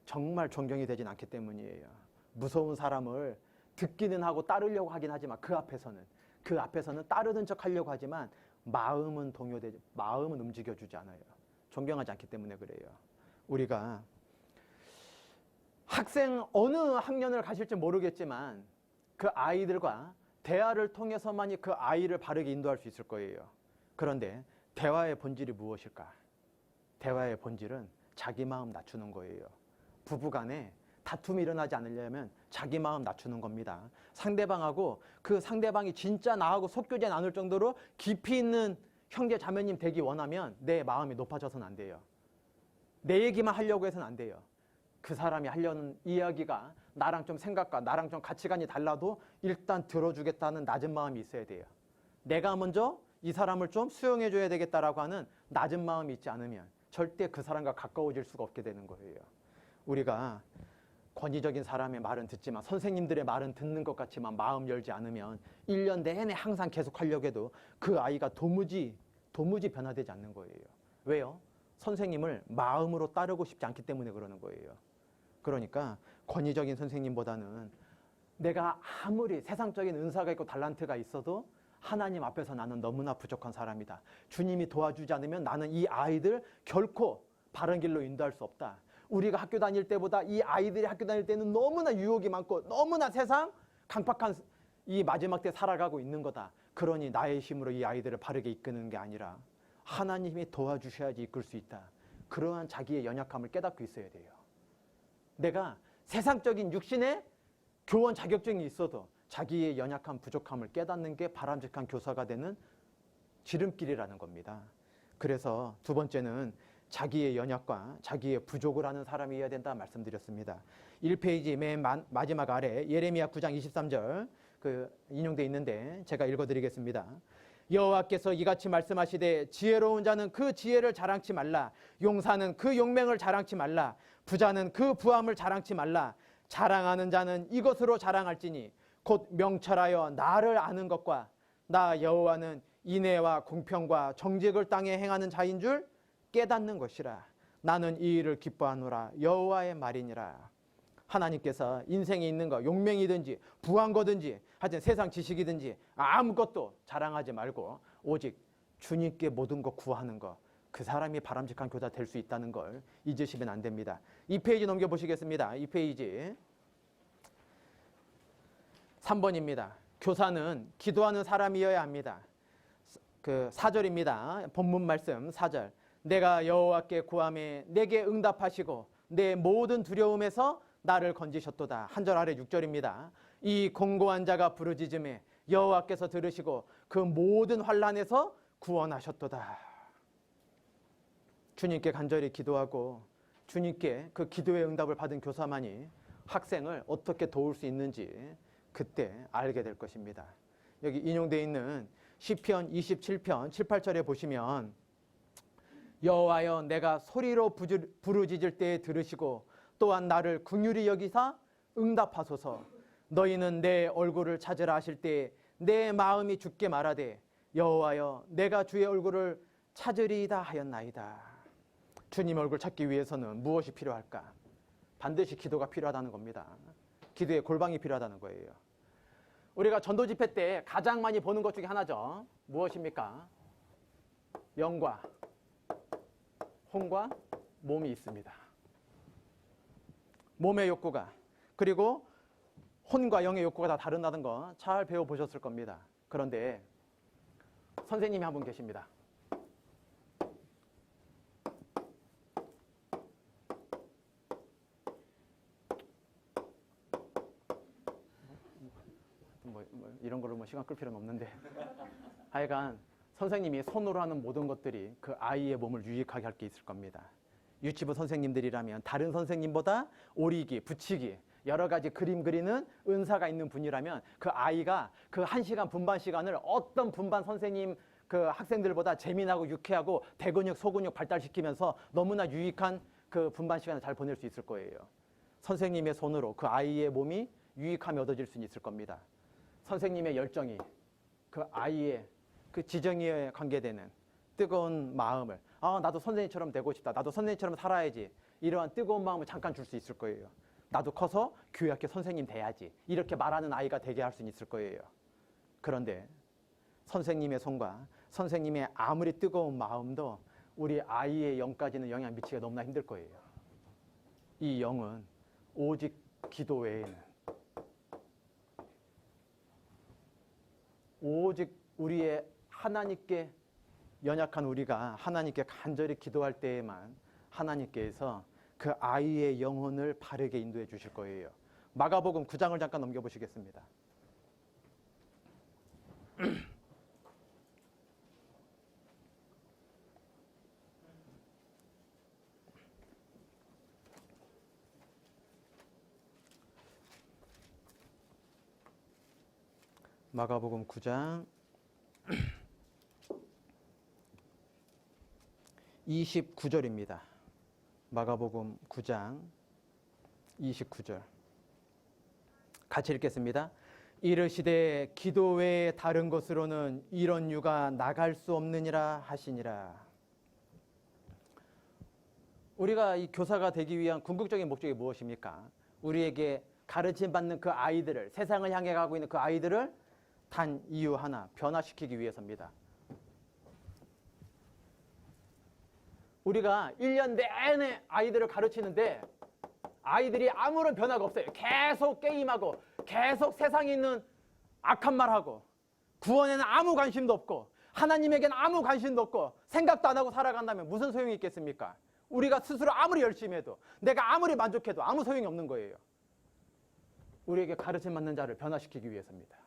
정말 존경이 되진 않기 때문이에요. 무서운 사람을 듣기는 하고 따르려고 하긴 하지만 그 앞에서는 따르는 척 하려고 하지만 마음은 마음은 움직여주지 않아요. 존경하지 않기 때문에 그래요. 우리가 학생 어느 학년을 가실지 모르겠지만 그 아이들과 대화를 통해서만이 그 아이를 바르게 인도할 수 있을 거예요. 그런데 대화의 본질이 무엇일까? 대화의 본질은 자기 마음 낮추는 거예요. 부부간에 다툼이 일어나지 않으려면 자기 마음 낮추는 겁니다. 상대방하고 그 상대방이 진짜 나하고 속교제 나눌 정도로 깊이 있는 형제 자매님 되기 원하면 내 마음이 높아져서는 안 돼요. 내 얘기만 하려고 해서는 안 돼요. 그 사람이 하려는 이야기가 나랑 좀 생각과 나랑 좀 가치관이 달라도 일단 들어주겠다는 낮은 마음이 있어야 돼요. 내가 먼저 이 사람을 좀 수용해줘야 되겠다라고 하는 낮은 마음이 있지 않으면 절대 그 사람과 가까워질 수가 없게 되는 거예요. 우리가 권위적인 사람의 말은 듣지만 선생님들의 말은 듣는 것 같지만 마음 열지 않으면 1년 내내 항상 계속 하려고 해도 그 아이가 도무지 변화되지 않는 거예요. 왜요? 선생님을 마음으로 따르고 싶지 않기 때문에 그러는 거예요. 그러니까 권위적인 선생님보다는 내가 아무리 세상적인 은사가 있고 달란트가 있어도 하나님 앞에서 나는 너무나 부족한 사람이다. 주님이 도와주지 않으면 나는 이 아이들 결코 바른 길로 인도할 수 없다. 우리가 학교 다닐 때보다 이 아이들이 학교 다닐 때는 너무나 유혹이 많고 너무나 세상 강팍한 이 마지막 때 살아가고 있는 거다. 그러니 나의 힘으로 이 아이들을 바르게 이끄는 게 아니라 하나님이 도와주셔야지 이끌 수 있다. 그러한 자기의 연약함을 깨닫고 있어야 돼요. 내가 세상적인 육신의 교원 자격증이 있어도 자기의 연약함, 부족함을 깨닫는 게 바람직한 교사가 되는 지름길이라는 겁니다. 그래서 두 번째는 자기의 연약과 자기의 부족을 아는 사람이어야 된다 말씀드렸습니다. 1페이지 맨 마지막 아래 예레미야 9장 23절 인용되어 있는데 제가 읽어드리겠습니다. 여호와께서 이같이 말씀하시되 지혜로운 자는 그 지혜를 자랑치 말라. 용사는 그 용맹을 자랑치 말라. 부자는 그 부함을 자랑치 말라. 자랑하는 자는 이것으로 자랑할지니 곧 명철하여 나를 아는 것과 나 여호와는 인애와 공평과 정직을 땅에 행하는 자인 줄 깨닫는 것이라. 나는 이 일을 기뻐하노라. 여호와의 말이니라. 하나님께서 인생에 있는 거, 용맹이든지 부한 거든지 하여튼 세상 지식이든지 아무것도 자랑하지 말고 오직 주님께 모든 것 구하는 거, 그 사람이 바람직한 교사 될 수 있다는 걸 잊으시면 안 됩니다. 2페이지 넘겨보시겠습니다. 2페이지 3번입니다. 교사는 기도하는 사람이어야 합니다. 그 4절입니다. 본문 말씀 4절. 내가 여호와께 구하매 내게 응답하시고 내 모든 두려움에서 나를 건지셨도다. 한 절 아래 6절입니다. 이 공고한 자가 부르짖음에 여호와께서 들으시고 그 모든 환난에서 구원하셨도다. 주님께 간절히 기도하고 주님께 그 기도의 응답을 받은 교사만이 학생을 어떻게 도울 수 있는지 그때 알게 될 것입니다. 여기 인용되어 있는 시편 27편 7, 8절에 보시면 여호와여 내가 소리로 부르짖을 때에 들으시고 또한 나를 긍휼히 여기사 응답하소서. 너희는 내 얼굴을 찾으라 하실 때에 내 마음이 주께 말하되 여호와여 내가 주의 얼굴을 찾으리이다 하였나이다. 주님 얼굴 찾기 위해서는 무엇이 필요할까? 반드시 기도가 필요하다는 겁니다. 기도의 골방이 필요하다는 거예요. 우리가 전도 집회 때 가장 많이 보는 것 중에 하나죠. 무엇입니까? 영과 혼과 몸이 있습니다. 몸의 욕구가, 그리고 혼과 영의 욕구가 다 다르다는 거 잘 배워보셨을 겁니다. 그런데 선생님이 한 분 계십니다. 이런 걸로 시간 끌 필요는 없는데 하여간 선생님이 손으로 하는 모든 것들이 그 아이의 몸을 유익하게 할 게 있을 겁니다. 유치부 선생님들이라면 다른 선생님보다 오리기, 붙이기, 여러 가지 그림 그리는 은사가 있는 분이라면 그 아이가 그 1시간 분반 시간을 어떤 분반 선생님 그 학생들보다 재미나고 유쾌하고 대근육, 소근육 발달시키면서 너무나 유익한 그 분반 시간을 잘 보낼 수 있을 거예요. 선생님의 손으로 그 아이의 몸이 유익함이 얻어질 수 있을 겁니다. 선생님의 열정이 그 아이의 그 지정의에 관계되는 뜨거운 마음을 나도 선생님처럼 되고 싶다. 나도 선생님처럼 살아야지. 이러한 뜨거운 마음을 잠깐 줄 수 있을 거예요. 나도 커서 교회학교 선생님 돼야지. 이렇게 말하는 아이가 되게 할 수 있을 거예요. 그런데 선생님의 손과 선생님의 아무리 뜨거운 마음도 우리 아이의 영까지는 영향 미치기가 너무나 힘들 거예요. 이 영은 오직 기도 외에는 오직 우리의 하나님께 연약한 우리가 하나님께 간절히 기도할 때에만 하나님께서 그 아이의 영혼을 바르게 인도해 주실 거예요. 마가복음 9장을 잠깐 넘겨보시겠습니다. 마가복음 9장 29절입니다. 마가복음 9장 29절 같이 읽겠습니다. 이르시되 기도 외에 다른 것으로는 이런 유가 나갈 수 없느니라 하시니라. 우리가 이 교사가 되기 위한 궁극적인 목적이 무엇입니까? 우리에게 가르침받는 그 아이들을, 세상을 향해 가고 있는 그 아이들을 단 이유 하나, 변화시키기 위해서입니다. 우리가 1년 내내 아이들을 가르치는데 아이들이 아무런 변화가 없어요. 계속 게임하고 계속 세상에 있는 악한 말하고 구원에는 아무 관심도 없고 하나님에게는 아무 관심도 없고 생각도 안 하고 살아간다면 무슨 소용이 있겠습니까? 우리가 스스로 아무리 열심히 해도 내가 아무리 만족해도 아무 소용이 없는 거예요. 우리에게 가르침 받는 자를 변화시키기 위해서입니다.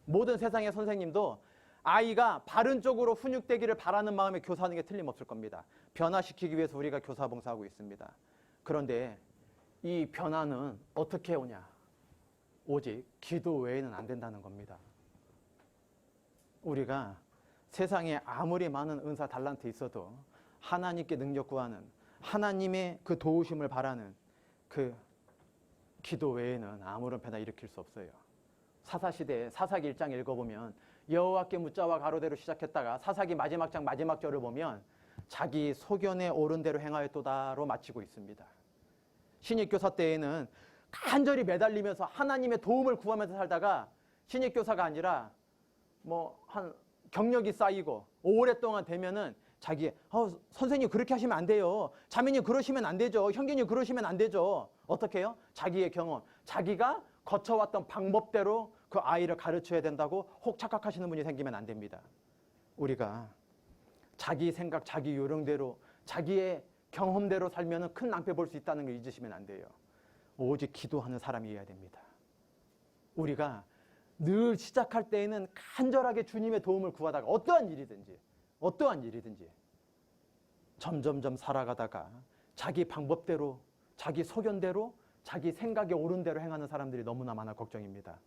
모든 세상의 선생님도 아이가 바른 쪽으로 훈육되기를 바라는 마음에 교사하는 게 틀림없을 겁니다. 변화시키기 위해서 우리가 교사 봉사하고 있습니다. 그런데 이 변화는 어떻게 오냐? 오직 기도 외에는 안 된다는 겁니다. 우리가 세상에 아무리 많은 은사 달란트 있어도 하나님께 능력 구하는, 하나님의 그 도우심을 바라는 그 기도 외에는 아무런 변화 일으킬 수 없어요. 사사시대 사사기 1장 읽어보면 여호와께 묻자와 가로대로 시작했다가 사사기 마지막 장 마지막 절을 보면 자기 소견에 옳은 대로 행하였도다로 마치고 있습니다. 신입교사 때에는 간절히 매달리면서 하나님의 도움을 구하면서 살다가 신입교사가 아니라 한 경력이 쌓이고 오랫동안 되면은 자기 선생님 그렇게 하시면 안 돼요. 자매님 그러시면 안 되죠. 형제님 그러시면 안 되죠. 어떻게 해요? 자기의 경험, 자기가 거쳐왔던 방법대로 그 아이를 가르쳐야 된다고 혹 착각하시는 분이 생기면 안 됩니다. 우리가 자기 생각, 자기 요령대로, 자기의 경험대로 살면 큰 낭패 볼 수 있다는 걸 잊으시면 안 돼요. 오직 기도하는 사람이어야 됩니다. 우리가 늘 시작할 때에는 간절하게 주님의 도움을 구하다가 어떠한 일이든지 점점점 살아가다가 자기 방법대로, 자기 소견대로, 자기 생각에 옳은 대로 행하는 사람들이 너무나 많아 걱정입니다.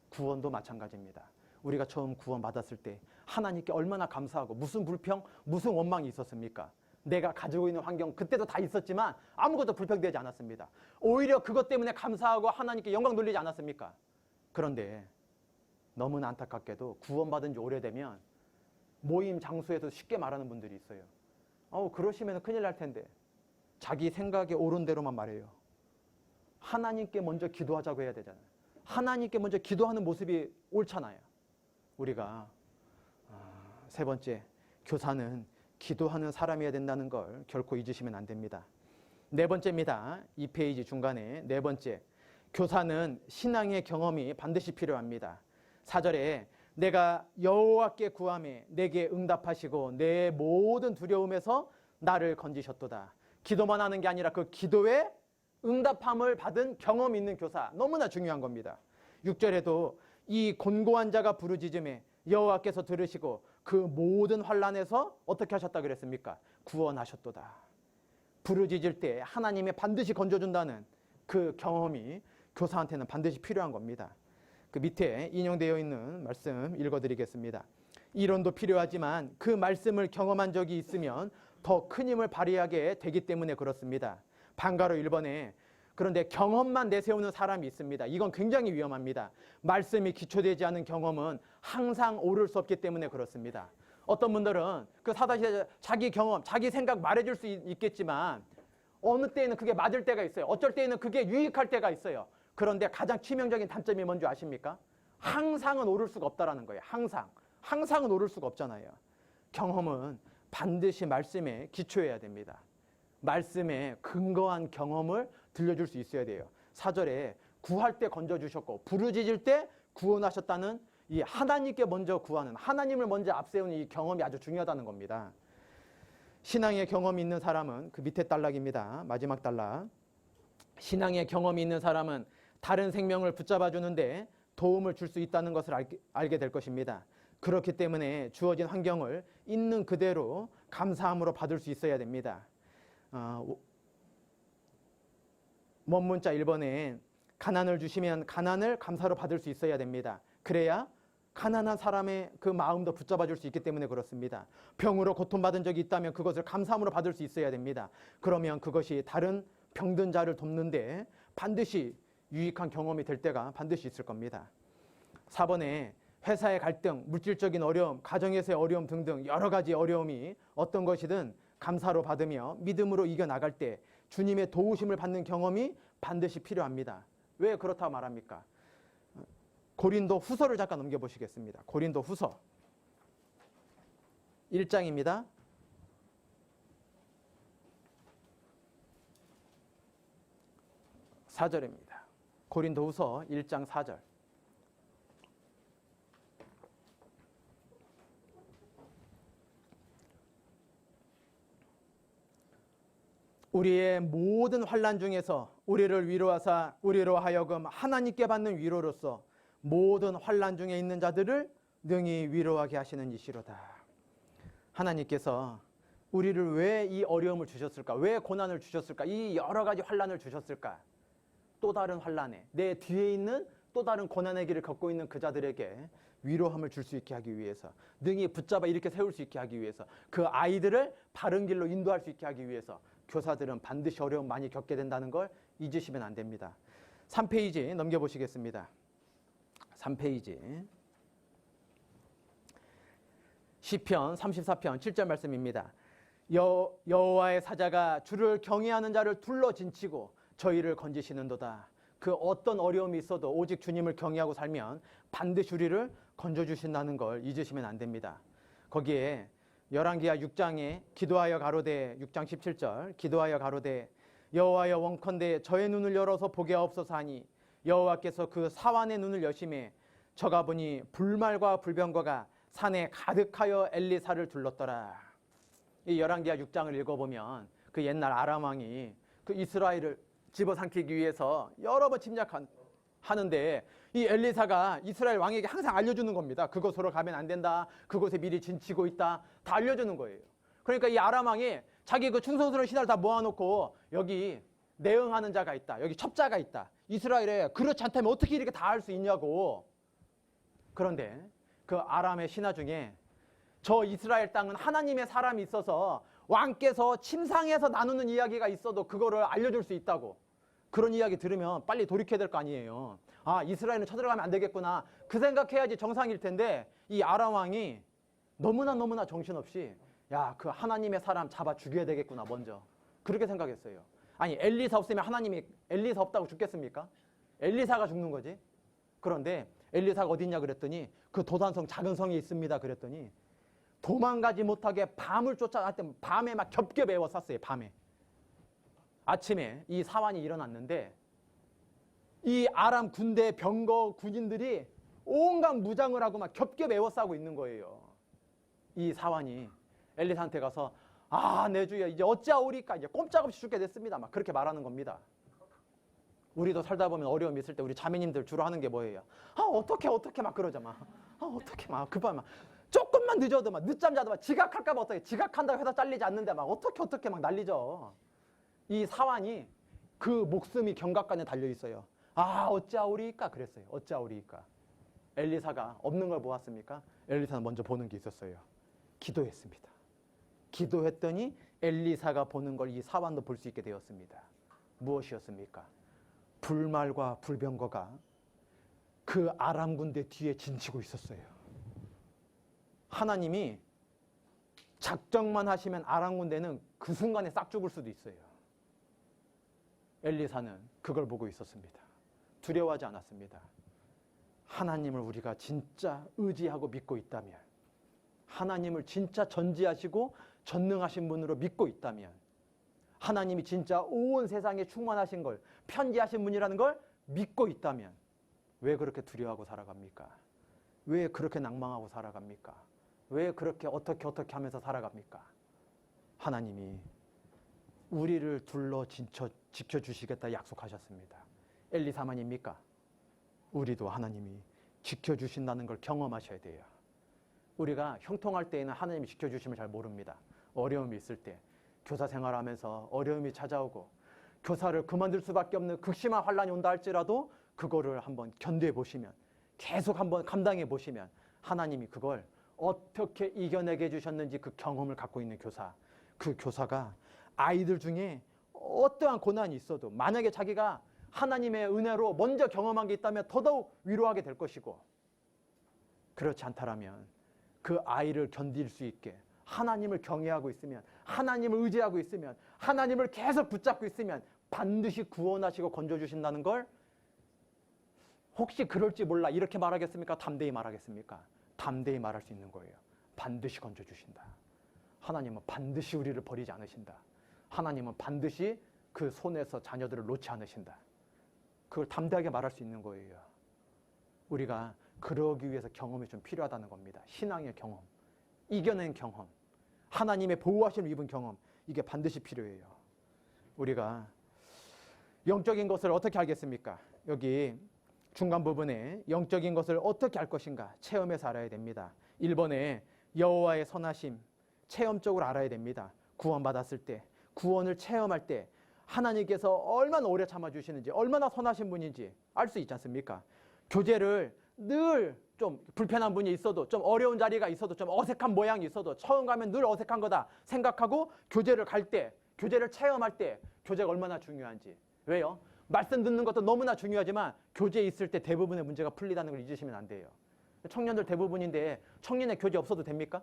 구원도 마찬가지입니다. 우리가 처음 구원 받았을 때 하나님께 얼마나 감사하고 무슨 불평, 무슨 원망이 있었습니까? 내가 가지고 있는 환경 그때도 다 있었지만 아무것도 불평되지 않았습니다. 오히려 그것 때문에 감사하고 하나님께 영광 돌리지 않았습니까? 그런데 너무나 안타깝게도 구원받은 지 오래되면 모임 장소에서 쉽게 말하는 분들이 있어요. 그러시면 큰일 날 텐데. 자기 생각에 옳은 대로만 말해요. 하나님께 먼저 기도하자고 해야 되잖아요. 하나님께 먼저 기도하는 모습이 옳잖아요. 우리가 세 번째, 교사는 기도하는 사람이어야 된다는 걸 결코 잊으시면 안 됩니다. 네 번째입니다. 2페이지 중간에 네 번째, 교사는 신앙의 경험이 반드시 필요합니다. 4절에 내가 여호와께 구하매 내게 응답하시고 내 모든 두려움에서 나를 건지셨도다. 기도만 하는 게 아니라 그 기도에 응답함을 받은 경험 있는 교사, 너무나 중요한 겁니다. 6절에도 이 곤고한 자가 부르짖음에 여호와께서 들으시고 그 모든 환난에서 어떻게 하셨다 그랬습니까? 구원하셨도다. 부르짖을 때 하나님이 반드시 건져준다는 그 경험이 교사한테는 반드시 필요한 겁니다. 그 밑에 인용되어 있는 말씀 읽어드리겠습니다. 이론도 필요하지만 그 말씀을 경험한 적이 있으면 더 큰 힘을 발휘하게 되기 때문에 그렇습니다. 방가로 1번에 그런데 경험만 내세우는 사람이 있습니다. 이건 굉장히 위험합니다. 말씀이 기초되지 않은 경험은 항상 옳을 수 없기 때문에 그렇습니다. 어떤 분들은 그 사다시대 자기 경험, 자기 생각 말해줄 수 있겠지만 어느 때에는 그게 맞을 때가 있어요. 어쩔 때에는 그게 유익할 때가 있어요. 그런데 가장 치명적인 단점이 뭔지 아십니까? 항상은 오를 수가 없다라는 거예요. 항상은 오를 수가 없잖아요. 경험은 반드시 말씀에 기초해야 됩니다. 말씀에 근거한 경험을 들려줄 수 있어야 돼요. 4절에 구할 때 건져주셨고 부르짖을 때 구원하셨다는 이 하나님께 먼저 구하는, 하나님을 먼저 앞세우는 이 경험이 아주 중요하다는 겁니다. 신앙의 경험이 있는 사람은 그 밑에 단락입니다. 마지막 단락. 신앙의 경험이 있는 사람은 다른 생명을 붙잡아 주는데 도움을 줄 수 있다는 것을 알게 될 것입니다. 그렇기 때문에 주어진 환경을 있는 그대로 감사함으로 받을 수 있어야 됩니다. 원문자 1번에 가난을 주시면 가난을 감사로 받을 수 있어야 됩니다. 그래야 가난한 사람의 그 마음도 붙잡아 줄 수 있기 때문에 그렇습니다. 병으로 고통받은 적이 있다면 그것을 감사함으로 받을 수 있어야 됩니다. 그러면 그것이 다른 병든 자를 돕는데 반드시 유익한 경험이 될 때가 반드시 있을 겁니다. 4번에 회사의 갈등, 물질적인 어려움, 가정에서의 어려움 등등 여러 가지 어려움이 어떤 것이든 감사로 받으며 믿음으로 이겨나갈 때 주님의 도우심을 받는 경험이 반드시 필요합니다. 왜 그렇다고 말합니까? 고린도 후서를 잠깐 넘겨보시겠습니다. 고린도 후서 1장입니다. 4절입니다. 고린도 후서 1장 4절. 우리의 모든 환난 중에서 우리를 위로하사 우리로 하여금 하나님께 받는 위로로서 모든 환난 중에 있는 자들을 능히 위로하게 하시는 이시로다. 하나님께서 우리를 왜 이 어려움을 주셨을까? 왜 고난을 주셨을까? 이 여러 가지 환난을 주셨을까? 또 다른 환난에, 내 뒤에 있는 또 다른 고난의 길을 걷고 있는 그 자들에게 위로함을 줄 수 있게 하기 위해서, 능히 붙잡아 이렇게 세울 수 있게 하기 위해서, 그 아이들을 바른 길로 인도할 수 있게 하기 위해서 교사들은 반드시 어려움 많이 겪게 된다는 걸 잊으시면 안 됩니다. 3페이지 넘겨보시겠습니다. 3페이지. 시편 34편 7절 말씀입니다. 여호와의 사자가 주를 경외하는 자를 둘러 진치고 저희를 건지시는도다. 그 어떤 어려움이 있어도 오직 주님을 경외하고 살면 반드시 우리를 건져주신다는 걸 잊으시면 안 됩니다. 거기에 열왕기하 6장에 기도하여 가로되 6장 17절 기도하여 가로되 여호와여 원컨대 저의 눈을 열어서 보게 하옵소서 하니 여호와께서 그 사환의 눈을 여심해 저가 보니 불말과 불병거가 산에 가득하여 엘리사를 둘렀더라. 이 열왕기하 6장을 읽어보면 그 옛날 아람 왕이 그 이스라엘을 집어삼키기 위해서 여러 번 침략하는데 이 엘리사가 이스라엘 왕에게 항상 알려주는 겁니다. 그곳으로 가면 안 된다. 그곳에 미리 진치고 있다. 다 알려주는 거예요. 그러니까 이 아람 왕이 자기 그 충성스러운 신하를 다 모아놓고 여기 내응하는 자가 있다. 여기 첩자가 있다. 이스라엘에 그렇지 않다면 어떻게 이렇게 다 할 수 있냐고. 그런데 그 아람의 신하 중에 저 이스라엘 땅은 하나님의 사람이 있어서 왕께서 침상에서 나누는 이야기가 있어도 그거를 알려줄 수 있다고. 그런 이야기 들으면 빨리 돌이켜야 될 거 아니에요. 아, 이스라엘은 쳐들어가면 안 되겠구나. 그 생각해야지 정상일 텐데 이 아람 왕이 너무나 정신없이 야, 그 하나님의 사람 잡아 죽여야 되겠구나 먼저. 그렇게 생각했어요. 아니, 엘리사 없으면 하나님이 엘리사 없다고 죽겠습니까? 엘리사가 죽는 거지. 그런데 엘리사가 어디 있냐 그랬더니 그 도단성 작은 성에 있습니다 그랬더니 도망가지 못하게 밤을 쫓아갔더니 밤에 막 겹겹 에워쌌어요. 밤에. 아침에 이 사환이 일어났는데 이 아람 군대 병거 군인들이 온갖 무장을 하고 막 겹겹 에워싸고 있는 거예요. 이 사환이 엘리사한테 가서 아, 내 주여 이제 어찌하오리까 이제 꼼짝없이 죽게 됐습니다. 막 그렇게 말하는 겁니다. 우리도 살다 보면 어려움이 있을 때 우리 자매님들 주로 하는 게 뭐예요? 아, 어떻게 막 그러자 막. 아, 어떻게 막 급하게 막 조금만 늦어도 막 늦잠 자도 막 지각할까 봐 어떻게 지각한다고 회사 잘리지 않는데 막 어떻게 막 난리죠. 이 사환이 그 목숨이 경각간에 달려 있어요. 아, 어찌하오리까 그랬어요. 어찌하오리까. 엘리사가 없는 걸 보았습니까? 엘리사는 먼저 보는 게 있었어요. 기도했습니다. 기도했더니 엘리사가 보는 걸 이 사환도 볼 수 있게 되었습니다. 무엇이었습니까? 불말과 불병거가 그 아람 군대 뒤에 진치고 있었어요. 하나님이 작정만 하시면 아람 군대는 그 순간에 싹 죽을 수도 있어요. 엘리사는 그걸 보고 있었습니다. 두려워하지 않았습니다. 하나님을 우리가 진짜 의지하고 믿고 있다면, 하나님을 진짜 전지하시고 전능하신 분으로 믿고 있다면, 하나님이 진짜 온 세상에 충만하신 걸 편지하신 분이라는 걸 믿고 있다면 왜 그렇게 두려워하고 살아갑니까? 왜 그렇게 낭망하고 살아갑니까? 왜 그렇게 어떻게 하면서 살아갑니까? 하나님이 우리를 둘러 지켜주시겠다 약속하셨습니다. 엘리사만입니까? 우리도 하나님이 지켜주신다는 걸 경험하셔야 돼요. 우리가 형통할 때에는 하나님이 지켜주심을 잘 모릅니다. 어려움이 있을 때 교사 생활하면서 어려움이 찾아오고 교사를 그만둘 수밖에 없는 극심한 환란이 온다 할지라도 그거를 한번 견뎌 보시면, 계속 한번 감당해 보시면 하나님이 그걸 어떻게 이겨내게 해주셨는지 그 경험을 갖고 있는 교사, 그 교사가 아이들 중에 어떠한 고난이 있어도 만약에 자기가 하나님의 은혜로 먼저 경험한 게 있다면 더더욱 위로하게 될 것이고, 그렇지 않다라면 그 아이를 견딜 수 있게 하나님을 경외하고 있으면, 하나님을 의지하고 있으면, 하나님을 계속 붙잡고 있으면 반드시 구원하시고 건져주신다는 걸, 혹시 그럴지 몰라 이렇게 말하겠습니까? 담대히 말하겠습니까? 담대히 말할 수 있는 거예요. 반드시 건져주신다. 하나님은 반드시 우리를 버리지 않으신다. 하나님은 반드시 그 손에서 자녀들을 놓지 않으신다. 그걸 담대하게 말할 수 있는 거예요. 우리가 그러기 위해서 경험이 좀 필요하다는 겁니다. 신앙의 경험, 이겨낸 경험, 하나님의 보호하심을 입은 경험, 이게 반드시 필요해요. 우리가 영적인 것을 어떻게 알겠습니까? 여기 중간 부분에 영적인 것을 어떻게 알 것인가 체험해서 알아야 됩니다. 1번에 여호와의 선하심, 체험적으로 알아야 됩니다. 구원받았을 때, 구원을 체험할 때 하나님께서 얼마나 오래 참아주시는지, 얼마나 선하신 분인지 알 수 있지 않습니까? 교제를 늘 좀 불편한 분이 있어도, 좀 어려운 자리가 있어도, 좀 어색한 모양이 있어도 처음 가면 늘 어색한 거다 생각하고 교제를 갈 때, 교제를 체험할 때 교제가 얼마나 중요한지. 왜요? 말씀 듣는 것도 너무나 중요하지만 교제에 있을 때 대부분의 문제가 풀리다는 걸 잊으시면 안 돼요. 청년들 대부분인데 청년의 교제 없어도 됩니까?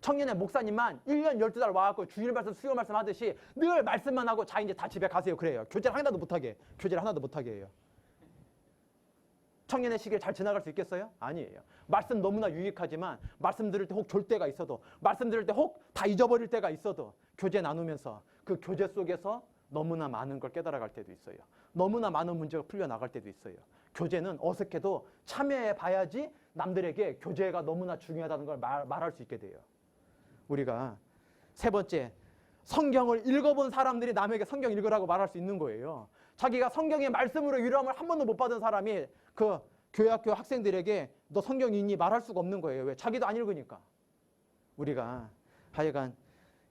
청년의 목사님만 1년 12달 와갖고 주일 말씀, 수요 말씀 하듯이 늘 말씀만 하고 자 이제 다 집에 가세요. 그래요. 교제를 하나도 못하게 해요. 청년의 시기를 잘 지나갈 수 있겠어요? 아니에요. 말씀 너무나 유익하지만 말씀 들을 때 혹 졸 때가 있어도, 말씀 들을 때 혹 다 잊어버릴 때가 있어도 교제 나누면서 그 교제 속에서 너무나 많은 걸 깨달아갈 때도 있어요. 너무나 많은 문제가 풀려나갈 때도 있어요. 교제는 어색해도 참여해 봐야지 남들에게 교제가 너무나 중요하다는 걸 말할 수 있게 돼요. 우리가 세 번째, 성경을 읽어본 사람들이 남에게 성경 읽으라고 말할 수 있는 거예요. 자기가 성경의 말씀으로 위로함을 한 번도 못 받은 사람이 그 교회학교 학생들에게 너 성경 읽니? 말할 수가 없는 거예요. 왜? 자기도 안 읽으니까. 우리가 하여간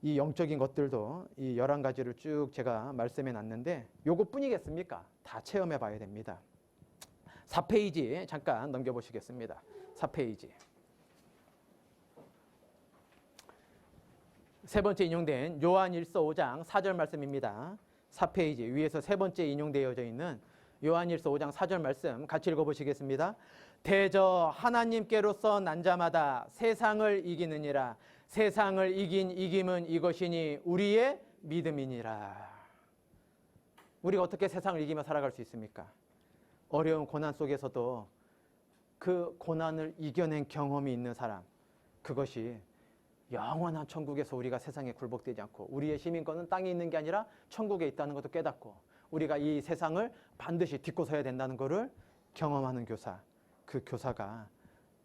이 영적인 것들도 이 11가지를 쭉 제가 말씀해 놨는데 요것뿐이겠습니까? 다 체험해 봐야 됩니다. 4페이지 잠깐 넘겨보시겠습니다. 4페이지. 세 번째 인용된 요한일서 5장 4절 말씀입니다. 4페이지 위에서 세 번째 인용되어져 있는 요한일서 5장 4절 말씀 같이 읽어보시겠습니다. 대저 하나님께로서 난 자마다 세상을 이기느니라. 세상을 이긴 이김은 이것이니 우리의 믿음이니라. 우리가 어떻게 세상을 이기며 살아갈 수 있습니까? 어려운 고난 속에서도 그 고난을 이겨낸 경험이 있는 사람, 그것이 영원한 천국에서 우리가 세상에 굴복되지 않고 우리의 시민권은 땅에 있는 게 아니라 천국에 있다는 것도 깨닫고 우리가 이 세상을 반드시 딛고 서야 된다는 것을 경험하는 교사, 그 교사가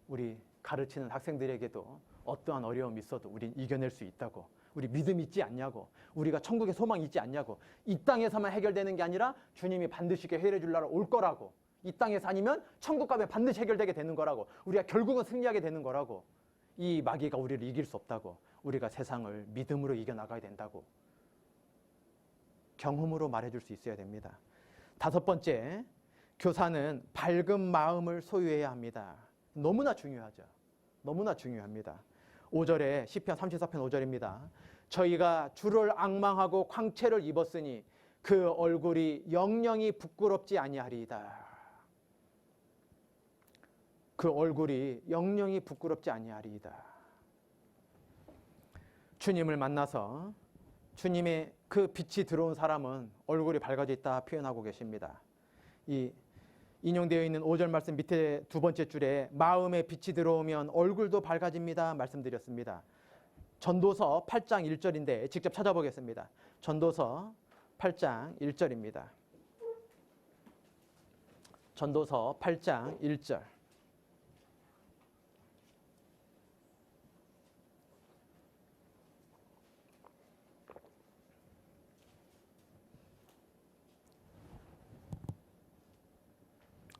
우리 가르치는 학생들에게도 어떠한 어려움이 있어도 우린 이겨낼 수 있다고, 우리 믿음 있지 않냐고, 우리가 천국에 소망 있지 않냐고, 이 땅에서만 해결되는 게 아니라 주님이 반드시 해결해 줄 날 올 거라고, 이 땅에서 아니면 천국 가면 반드시 해결되게 되는 거라고, 우리가 결국은 승리하게 되는 거라고, 이 마귀가 우리를 이길 수 없다고, 우리가 세상을 믿음으로 이겨나가야 된다고 경험으로 말해줄 수 있어야 됩니다. 5번째, 교사는 밝은 마음을 소유해야 합니다. 너무나 중요하죠. 너무나 중요합니다. 5절에 시편 34편 5절입니다. 저희가 주를 앙망하고 광채를 입었으니 그 얼굴이 영영이 부끄럽지 아니하리이다. 그 얼굴이 영영이 부끄럽지 아니하리이다. 주님을 만나서 주님의 그 빛이 들어온 사람은 얼굴이 밝아져 있다 표현하고 계십니다. 이 인용되어 있는 5절 말씀 밑에 두 번째 줄에 마음에 빛이 들어오면 얼굴도 밝아집니다 말씀드렸습니다. 전도서 8장 1절인데 직접 찾아보겠습니다. 전도서 8장 1절입니다. 전도서 8장 1절.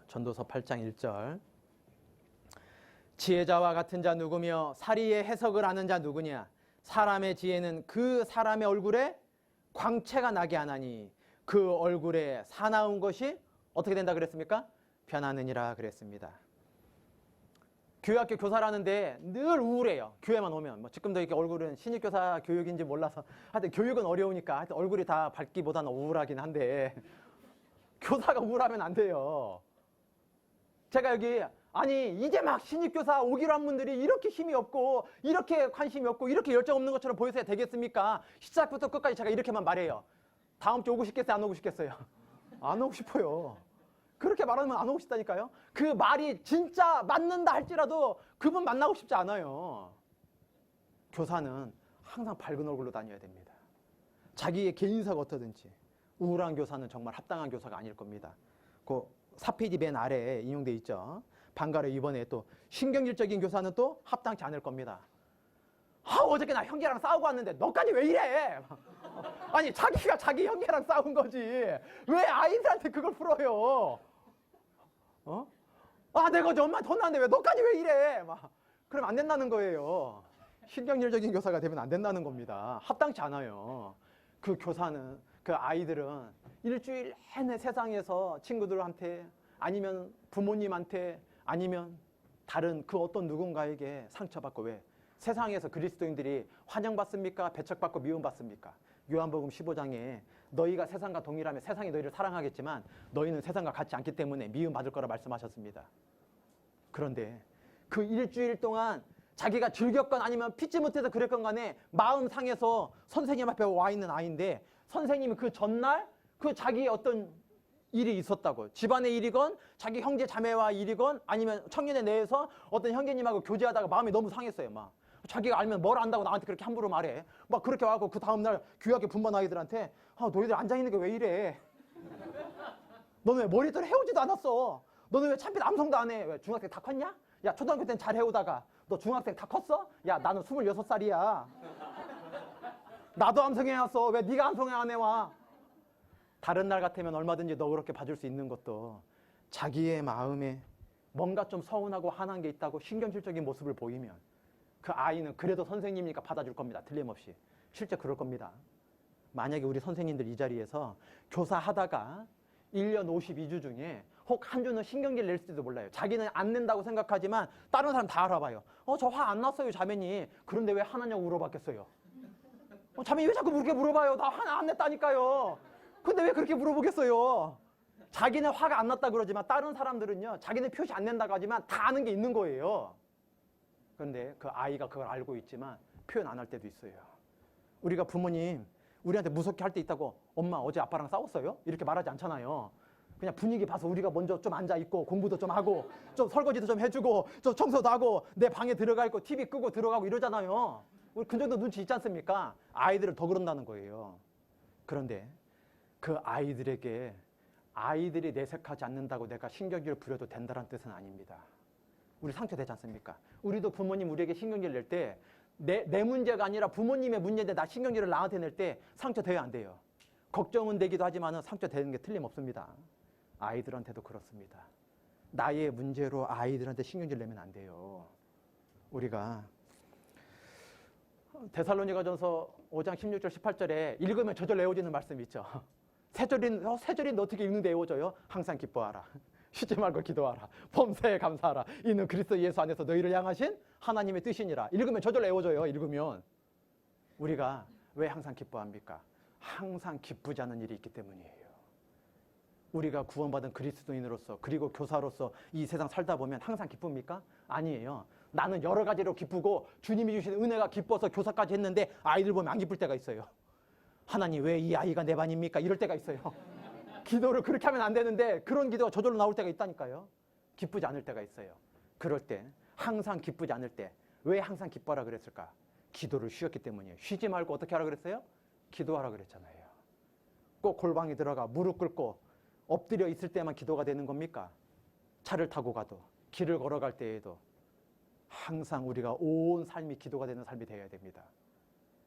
전도서 8장 1절. 지혜자와 같은 자 누구며 사리의 해석을 아는 자 누구냐? 사람의 지혜는 그 사람의 얼굴에 광채가 나게 하나니 그 얼굴에 사나운 것이 어떻게 된다 그랬습니까? 변하느니라 그랬습니다. 교회학교 교사라는데 늘 우울해요. 교회만 오면. 뭐 지금도 이렇게 얼굴은 신입교사 교육인지 몰라서 하여튼 교육은 어려우니까 하여튼 얼굴이 다 밝기보다는 우울하긴 한데 교사가 우울하면 안 돼요. 제가 여기 아니 이제 막 신입교사 오기로 한 분들이 이렇게 힘이 없고 이렇게 관심이 없고 이렇게 열정 없는 것처럼 보여서야 되겠습니까? 시작부터 끝까지 제가 이렇게만 말해요. 다음 주 오고 싶겠어요? 안 오고 싶겠어요? 안 오고 싶어요. 그렇게 말하면 안 오고 싶다니까요. 그 말이 진짜 맞는다 할지라도 그분 만나고 싶지 않아요. 교사는 항상 밝은 얼굴로 다녀야 됩니다. 자기의 개인사가 어떠든지. 우울한 교사는 정말 합당한 교사가 아닐 겁니다. 그 4페이지 맨 아래에 인용되어 있죠. 반가로 이번에 또 신경질적인 교사는 또 합당치 않을 겁니다. 어저께 나 형제랑 싸우고 왔는데 너까지 왜 이래? 아니 자기가 자기 형제랑 싸운 거지 왜 아이들한테 그걸 풀어요? 내가 어제 엄마한테 혼났는데 왜 너까지 왜 이래? 그러면 안 된다는 거예요. 신경질적인 교사가 되면 안 된다는 겁니다. 합당치 않아요. 그 교사는, 그 아이들은 일주일 내내 세상에서 친구들한테 아니면 부모님한테 아니면 다른 그 어떤 누군가에게 상처받고 왜? 세상에서 그리스도인들이 환영받습니까? 배척받고 미움받습니까? 요한복음 15장에 너희가 세상과 동일하면 세상이 너희를 사랑하겠지만 너희는 세상과 같지 않기 때문에 미움받을 거라 말씀하셨습니다. 그런데 그 일주일 동안 자기가 즐겼건 아니면 피지 못해서 그랬건 간에 마음 상해서 선생님 앞에 와 있는 아이인데 선생님이 그 전날 그 자기의 어떤 일이 있었다고, 집안의 일이건 자기 형제 자매와 일이건 아니면 청년회 내에서 어떤 형제님하고 교제하다가 마음이 너무 상했어요. 막 자기가 알면 뭘 안다고 나한테 그렇게 함부로 말해. 막 그렇게 와갖고 그 다음날 귀하게 분반 아이들한테 너희들 앉아있는 게 왜 이래? 너는 왜 머리털 해오지도 않았어? 너는 왜 참빛 암송도 안 해? 왜 중학생 다 컸냐? 야, 초등학교 때는 잘 해오다가 너 중학생 다 컸어? 야, 나는 26살이야. 나도 암송해왔어. 왜 네가 암송해 안 해와? 다른 날 같으면 얼마든지 너그럽게 봐줄 수 있는 것도 자기의 마음에 뭔가 좀 서운하고 화난 게 있다고 신경질적인 모습을 보이면 그 아이는 그래도 선생님이니까 받아줄 겁니다. 틀림없이. 실제 그럴 겁니다. 만약에 우리 선생님들 이 자리에서 교사하다가 1년 52주 중에 혹 한 주는 신경질 낼 수도 몰라요. 자기는 안 낸다고 생각하지만 다른 사람 다 알아봐요. 저 화 안 났어요, 자매님. 그런데 왜 화나냐고 물어봤겠어요. 자매님 왜 자꾸 그렇게 물어봐요? 나 화 안 냈다니까요. 근데 왜 그렇게 물어보겠어요? 자기는 화가 안 났다 그러지만 다른 사람들은요, 자기는 표시 안 낸다고 하지만 다 아는 게 있는 거예요. 그런데 그 아이가 그걸 알고 있지만 표현 안 할 때도 있어요. 우리가 부모님 우리한테 무섭게 할 때 있다고 엄마 어제 아빠랑 싸웠어요? 이렇게 말하지 않잖아요. 그냥 분위기 봐서 우리가 먼저 좀 앉아있고 공부도 좀 하고 좀 설거지도 좀 해주고 좀 청소도 하고 내 방에 들어가 있고 TV 끄고 들어가고 이러잖아요. 우리 그 정도 눈치 있지 않습니까? 아이들을 더 그런다는 거예요. 그런데 그 아이들에게 아이들이 내색하지 않는다고 내가 신경질을 부려도 된다는 뜻은 아닙니다. 우리 상처되지 않습니까? 우리도 부모님 우리에게 신경질 낼 때 내 문제가 아니라 부모님의 문제인데 나 신경질을 나한테 낼 때 상처돼야 안 돼요. 걱정은 되기도 하지만 상처되는 게 틀림없습니다. 아이들한테도 그렇습니다. 나의 문제로 아이들한테 신경질 내면 안 돼요. 우리가 데살로니가전서 5장 16절 18절에 읽으면 저절로 외워지는 말씀이 있죠. 새 절인데 어떻게 읽는데 외워져요? 항상 기뻐하라. 쉬지 말고 기도하라. 범사에 감사하라. 이는 그리스도 예수 안에서 너희를 향하신 하나님의 뜻이니라. 읽으면 저절로 외워져요. 읽으면. 우리가 왜 항상 기뻐합니까? 항상 기쁘지 않은 일이 있기 때문이에요. 우리가 구원받은 그리스도인으로서 그리고 교사로서 이 세상 살다 보면 항상 기쁩니까? 아니에요. 나는 여러 가지로 기쁘고 주님이 주신 은혜가 기뻐서 교사까지 했는데 아이들 보면 안 기쁠 때가 있어요. 하나님 왜 이 아이가 내 반입니까? 이럴 때가 있어요. 기도를 그렇게 하면 안 되는데 그런 기도가 저절로 나올 때가 있다니까요. 기쁘지 않을 때가 있어요. 그럴 때 항상 기쁘지 않을 때 왜 항상 기뻐하라 그랬을까? 기도를 쉬었기 때문이에요. 쉬지 말고 어떻게 하라 그랬어요? 기도하라 그랬잖아요. 꼭 골방에 들어가 무릎 꿇고 엎드려 있을 때만 기도가 되는 겁니까? 차를 타고 가도 길을 걸어갈 때에도 항상 우리가 온 삶이 기도가 되는 삶이 되어야 됩니다.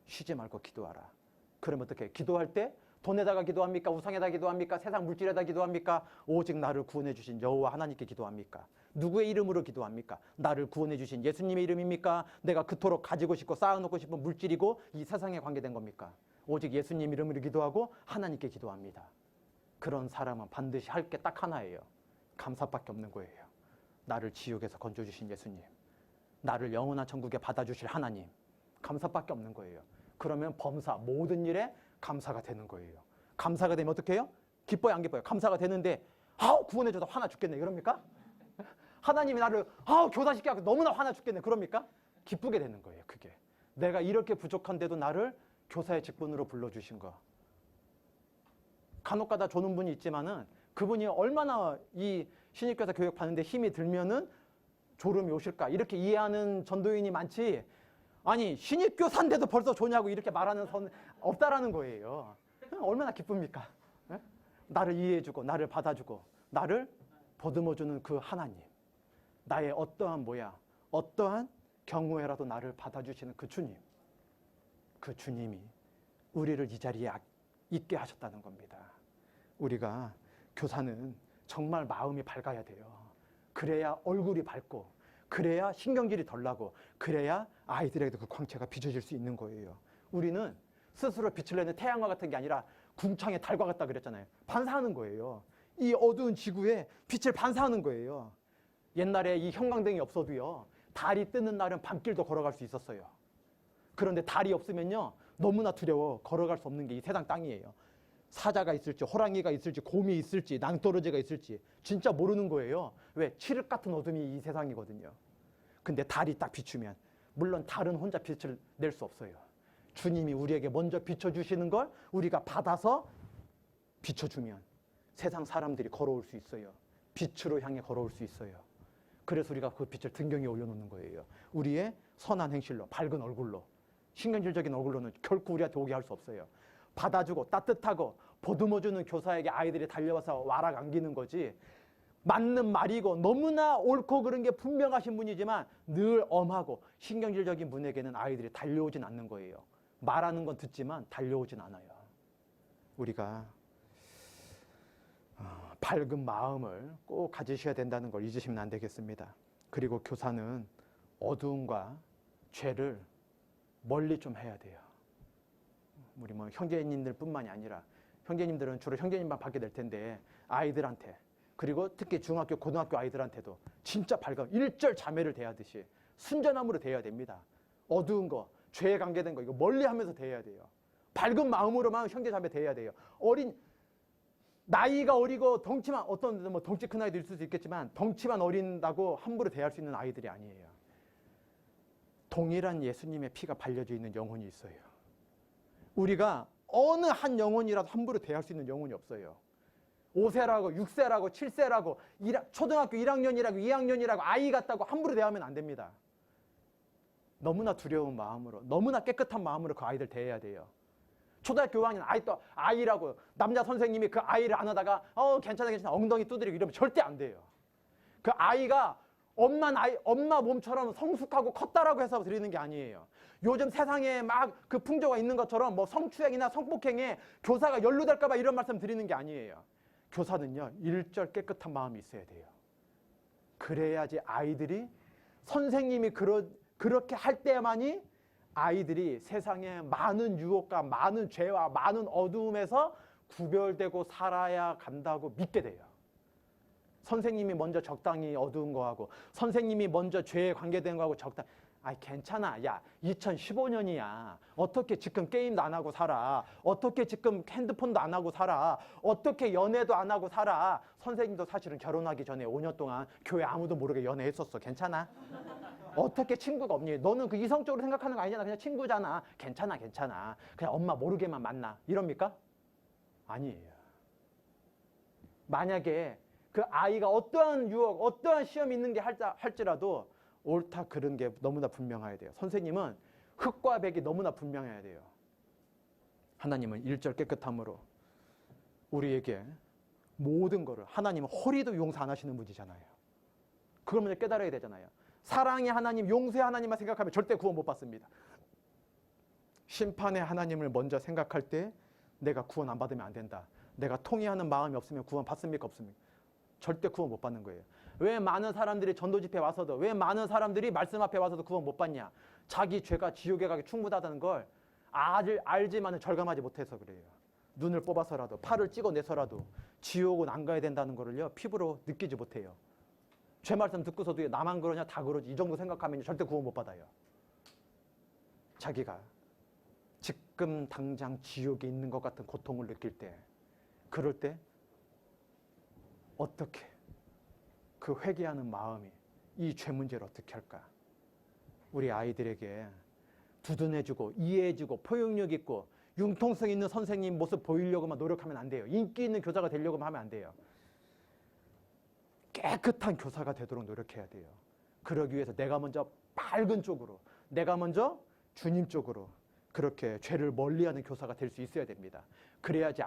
쉬지 말고 기도하라. 그러면 어떻게? 기도할 때 돈에다가 기도합니까? 우상에다 기도합니까? 세상 물질에다 기도합니까? 오직 나를 구원해 주신 여호와 하나님께 기도합니까? 누구의 이름으로 기도합니까? 나를 구원해 주신 예수님의 이름입니까? 내가 그토록 가지고 싶고 쌓아놓고 싶은 물질이고 이 세상에 관계된 겁니까? 오직 예수님 이름으로 기도하고 하나님께 기도합니다. 그런 사람은 반드시 할 게 딱 하나예요. 감사밖에 없는 거예요. 나를 지옥에서 건져주신 예수님, 나를 영원한 천국에 받아주실 하나님, 감사밖에 없는 거예요. 그러면 범사 모든 일에 감사가 되는 거예요. 감사가 되면 어떻게 해요? 기뻐요, 안 기뻐요? 감사가 되는데 구원해줘서 화나 죽겠네 그럽니까? 하나님이 나를 교사시켜 갖고 너무나 화나 죽겠네 그럽니까? 기쁘게 되는 거예요. 그게 내가 이렇게 부족한데도 나를 교사의 직분으로 불러주신 거. 간혹가다 조는 분이 있지만은 그분이 얼마나 이 신입교사 교육 받는데 힘이 들면은 졸음이 오실까 이렇게 이해하는 전도인이 많지. 아니 신입교사인데도 벌써 조냐고 이렇게 말하는 선 없다라는 거예요. 얼마나 기쁩니까? 에? 나를 이해해주고 나를 받아주고 나를 보듬어주는 그 하나님, 나의 어떠한 경우에라도 나를 받아주시는 그 주님, 그 주님이 우리를 이 자리에 있게 하셨다는 겁니다. 우리가 교사는 정말 마음이 밝아야 돼요. 그래야 얼굴이 밝고 그래야 신경질이 덜 나고 그래야 아이들에게도 그 광채가 비춰질 수 있는 거예요. 우리는 스스로 빛을 내는 태양과 같은 게 아니라 궁창의 달과 같다 그랬잖아요. 반사하는 거예요. 이 어두운 지구에 빛을 반사하는 거예요. 옛날에 이 형광등이 없어도요, 달이 뜨는 날은 밤길도 걸어갈 수 있었어요. 그런데 달이 없으면요, 너무나 두려워 걸어갈 수 없는 게 이 세상 땅이에요. 사자가 있을지, 호랑이가 있을지, 곰이 있을지, 낭떠러지가 있을지 진짜 모르는 거예요. 왜? 칠흑 같은 어둠이 이 세상이거든요. 근데 달이 딱 비추면, 물론 달은 혼자 빛을 낼 수 없어요. 주님이 우리에게 먼저 비춰주시는 걸 우리가 받아서 비춰주면 세상 사람들이 걸어올 수 있어요. 빛으로 향해 걸어올 수 있어요. 그래서 우리가 그 빛을 등경에 올려놓는 거예요. 우리의 선한 행실로, 밝은 얼굴로, 신경질적인 얼굴로는 결코 우리한테 오게 할 수 없어요. 받아주고 따뜻하고 보듬어주는 교사에게 아이들이 달려와서 와락 안기는 거지, 맞는 말이고 너무나 옳고 그른 게 분명하신 분이지만 늘 엄하고 신경질적인 분에게는 아이들이 달려오진 않는 거예요. 말하는 건 듣지만 달려오진 않아요. 우리가 밝은 마음을 꼭 가지셔야 된다는 걸 잊으시면 안 되겠습니다. 그리고 교사는 어두움과 죄를 멀리 좀 해야 돼요. 우리 형제님들 뿐만이 아니라, 형제님들은 주로 형제님만 받게 될 텐데 아이들한테, 그리고 특히 중학교, 고등학교 아이들한테도 진짜 밝은 일절 자매를 대하듯이 순전함으로 대해야 됩니다. 어두운 거, 죄에 관계된 거 이거 멀리 하면서 대해야 돼요. 밝은 마음으로만 형제 자매 대해야 돼요. 나이가 어리고 덩치만, 어떤 덩치 큰 아이도 있을 수 있겠지만 덩치만 어린다고 함부로 대할 수 있는 아이들이 아니에요. 동일한 예수님의 피가 발려져 있는 영혼이 있어요. 우리가 어느 한 영혼이라도 함부로 대할 수 있는 영혼이 없어요. 5세라고 6세라고 7세라고 초등학교 1학년이라고 2학년이라고 아이 같다고 함부로 대하면 안 됩니다. 너무나 두려운 마음으로, 너무나 깨끗한 마음으로 그 아이들 대해야 돼요. 초등학교 5학년 아이라고 남자 선생님이 그 아이를 안아다가 괜찮아 엉덩이 두드리고 이러면 절대 안 돼요. 그 아이가 엄마 몸처럼 성숙하고 컸다라고 해서 드리는 게 아니에요. 요즘 세상에 막 그 풍조가 있는 것처럼 성추행이나 성폭행에 교사가 연루될까 봐 이런 말씀 드리는 게 아니에요. 교사는요, 일절 깨끗한 마음이 있어야 돼요. 그래야지 아이들이, 선생님이 그렇게 할 때만이 아이들이 세상에 많은 유혹과 많은 죄와 많은 어두움에서 구별되고 살아야 간다고 믿게 돼요. 선생님이 먼저 적당히 어두운 거하고, 선생님이 먼저 죄에 관계된 거하고 적당히, 괜찮아. 야, 2015년이야. 어떻게 지금 게임도 안 하고 살아? 어떻게 지금 핸드폰도 안 하고 살아? 어떻게 연애도 안 하고 살아? 선생님도 사실은 결혼하기 전에 5년 동안 교회 아무도 모르게 연애했었어. 괜찮아? 어떻게 친구가 없니? 너는 그 이성적으로 생각하는 거 아니잖아. 그냥 친구잖아. 괜찮아. 그냥 엄마 모르게만 만나. 이럽니까? 아니에요. 만약에 그 아이가 어떠한 유혹, 어떠한 시험이 있는 게 할지라도 옳다 그른 게 너무나 분명해야 돼요. 선생님은 흑과 백이 너무나 분명해야 돼요. 하나님은 일절 깨끗함으로 우리에게 모든 거를, 하나님은 허리도 용서 안 하시는 분이잖아요. 그걸 먼저 깨달아야 되잖아요. 사랑의 하나님, 용서의 하나님만 생각하면 절대 구원 못 받습니다. 심판의 하나님을 먼저 생각할 때 내가 구원 안 받으면 안 된다. 내가 통회하는 마음이 없으면 구원 받습니까? 없습니까? 절대 구원 못 받는 거예요. 왜 많은 사람들이 전도 집회 와서도, 왜 많은 사람들이 말씀 앞에 와서도 구원 못 받냐? 자기 죄가 지옥에 가기 충분하다는 걸 알지만 절감하지 못해서 그래요. 눈을 뽑아서라도, 팔을 찍어내서라도 지옥은 안 가야 된다는 거를요, 피부로 느끼지 못해요. 죄 말씀 듣고서도 나만 그러냐, 다 그러지, 이 정도 생각하면 절대 구원 못 받아요. 자기가 지금 당장 지옥에 있는 것 같은 고통을 느낄 때, 그럴 때 어떻게 그 회개하는 마음이 이 죄 문제를 어떻게 할까? 우리 아이들에게 두둔해주고 이해해주고 포용력 있고 융통성 있는 선생님 모습 보이려고만 노력하면 안 돼요. 인기 있는 교사가 되려고만 하면 안 돼요. 깨끗한 교사가 되도록 노력해야 돼요. 그러기 위해서 내가 먼저 밝은 쪽으로, 내가 먼저 주님 쪽으로 그렇게 죄를 멀리하는 교사가 될 수 있어야 됩니다. 그래야지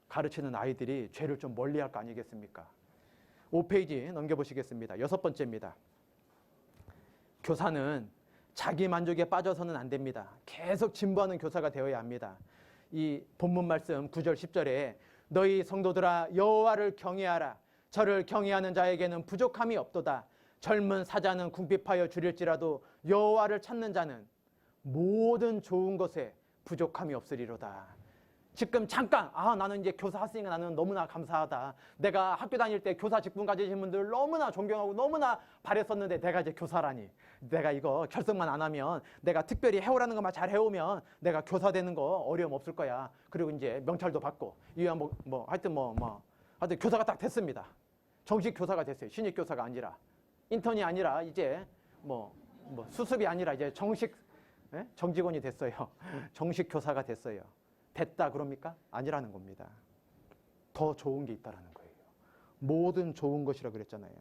가르치는 아이들이 죄를 좀 멀리할 거 아니겠습니까? 5페이지 넘겨보시겠습니다. 6번째입니다. 교사는 자기 만족에 빠져서는 안 됩니다. 계속 진보하는 교사가 되어야 합니다. 이 본문 말씀 9절 10절에 너희 성도들아 여호와를 경외하라. 저를 경외하는 자에게는 부족함이 없도다. 젊은 사자는 궁핍하여 줄일지라도 여호와를 찾는 자는 모든 좋은 것에 부족함이 없으리로다. 지금 잠깐 나는 이제 교사 했으니까 나는 너무나 감사하다. 내가 학교 다닐 때 교사 직분 가지신 분들 너무나 존경하고 너무나 바랬었는데 내가 이제 교사라니. 내가 이거 결석만 안 하면 내가 특별히 해오라는 것만 잘 해오면 내가 교사 되는 거 어려움 없을 거야. 그리고 이제 명찰도 받고 하여튼 교사가 딱 됐습니다. 정식 교사가 됐어요. 신입 교사가 아니라 인턴이 아니라 이제 수습이 아니라 이제 정직원이 됐어요. 정식 교사가 됐어요. 됐다 그럽니까? 아니라는 겁니다. 더 좋은 게 있다라는 거예요. 모든 좋은 것이라 그랬잖아요.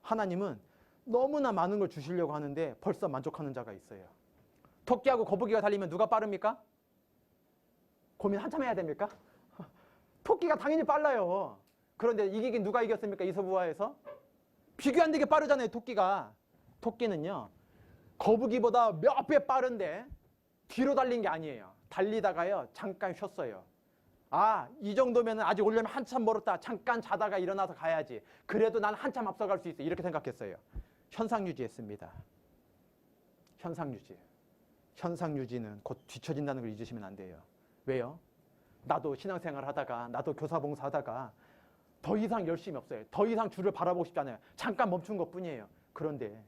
하나님은 너무나 많은 걸 주시려고 하는데 벌써 만족하는 자가 있어요. 토끼하고 거북이가 달리면 누가 빠릅니까? 고민 한참 해야 됩니까? 토끼가 당연히 빨라요. 그런데 이기긴 누가 이겼습니까? 이서부화에서? 비교 안 되게 빠르잖아요. 토끼가. 토끼는요. 거북이보다 몇 배 빠른데 뒤로 달린 게 아니에요. 달리다가요. 잠깐 쉬었어요. 이 정도면 아직 오려면 한참 멀었다. 잠깐 자다가 일어나서 가야지. 그래도 난 한참 앞서갈 수 있어. 이렇게 생각했어요. 현상 유지했습니다. 현상 유지. 현상 유지는 곧 뒤처진다는 걸 잊으시면 안 돼요. 왜요? 나도 신앙생활 하다가 나도 교사 봉사하다가 더 이상 열심히 없어요. 더 이상 주를 바라보고 싶지 않아요. 잠깐 멈춘 것뿐이에요. 그런데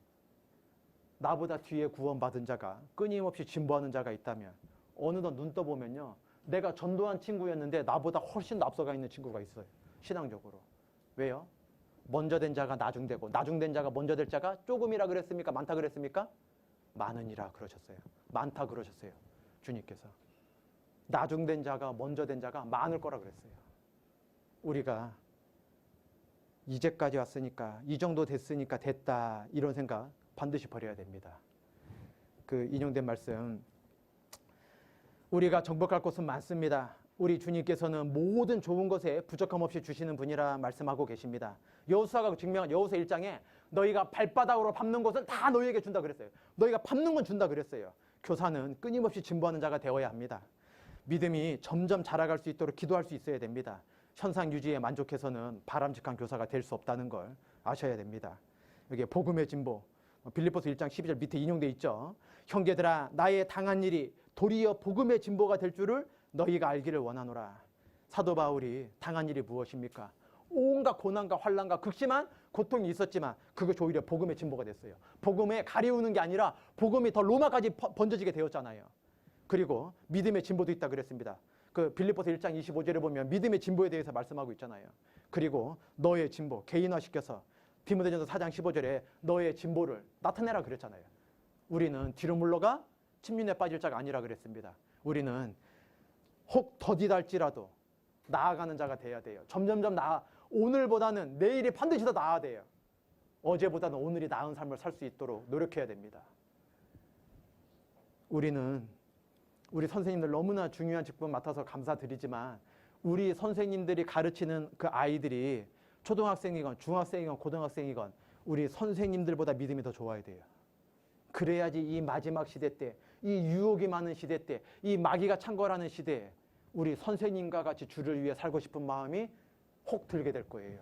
나보다 뒤에 구원받은 자가 끊임없이 진보하는 자가 있다면 어느덧 눈 떠보면요. 내가 전도한 친구였는데 나보다 훨씬 더 앞서가 있는 친구가 있어요. 신앙적으로. 왜요? 먼저 된 자가 나중되고 나중된 자가 먼저 될 자가 조금이라 그랬습니까? 많다 그랬습니까? 많으니라 그러셨어요. 많다 그러셨어요. 주님께서. 나중된 자가 먼저 된 자가 많을 거라 그랬어요. 우리가 이제까지 왔으니까 이 정도 됐으니까 됐다 이런 생각 반드시 버려야 됩니다. 그 인용된 말씀 우리가 정복할 곳은 많습니다. 우리 주님께서는 모든 좋은 것에 부족함 없이 주시는 분이라 말씀하고 계십니다. 여호수아가 증명한 여호수아 1장에 너희가 발바닥으로 밟는 것은 다 너희에게 준다 그랬어요. 너희가 밟는 건 준다 그랬어요. 교사는 끊임없이 진보하는 자가 되어야 합니다. 믿음이 점점 자라갈 수 있도록 기도할 수 있어야 됩니다. 현상 유지에 만족해서는 바람직한 교사가 될 수 없다는 걸 아셔야 됩니다. 여기 복음의 진보 빌립보서 1장 12절 밑에 인용돼 있죠. 형제들아 나의 당한 일이 도리어 복음의 진보가 될 줄을 너희가 알기를 원하노라. 사도 바울이 당한 일이 무엇입니까? 온갖 고난과 환난과 극심한 고통이 있었지만 그것이 오히려 복음의 진보가 됐어요. 복음에 가리우는 게 아니라 복음이 더 로마까지 번져지게 되었잖아요. 그리고 믿음의 진보도 있다 그랬습니다. 그 빌립보서 1장 25절에 보면 믿음의 진보에 대해서 말씀하고 있잖아요. 그리고 너의 진보 개인화시켜서 디모데전서 4장 15절에 너의 진보를 나타내라 그랬잖아요. 우리는 뒤로 물러가 침륜에 빠질 자가 아니라 그랬습니다. 우리는 혹 더디달지라도 나아가는 자가 돼야 돼요. 점점점 오늘보다는 내일이 반드시 더 나아야 돼요. 어제보다는 오늘이 나은 삶을 살 수 있도록 노력해야 됩니다. 우리 선생님들 너무나 중요한 직분 맡아서 감사드리지만 우리 선생님들이 가르치는 그 아이들이 초등학생이건 중학생이건 고등학생이건 우리 선생님들보다 믿음이 더 좋아야 돼요. 그래야지 이 마지막 시대 때, 이 유혹이 많은 시대 때, 이 마귀가 창궐하는 시대에 우리 선생님과 같이 주를 위해 살고 싶은 마음이 혹 들게 될 거예요.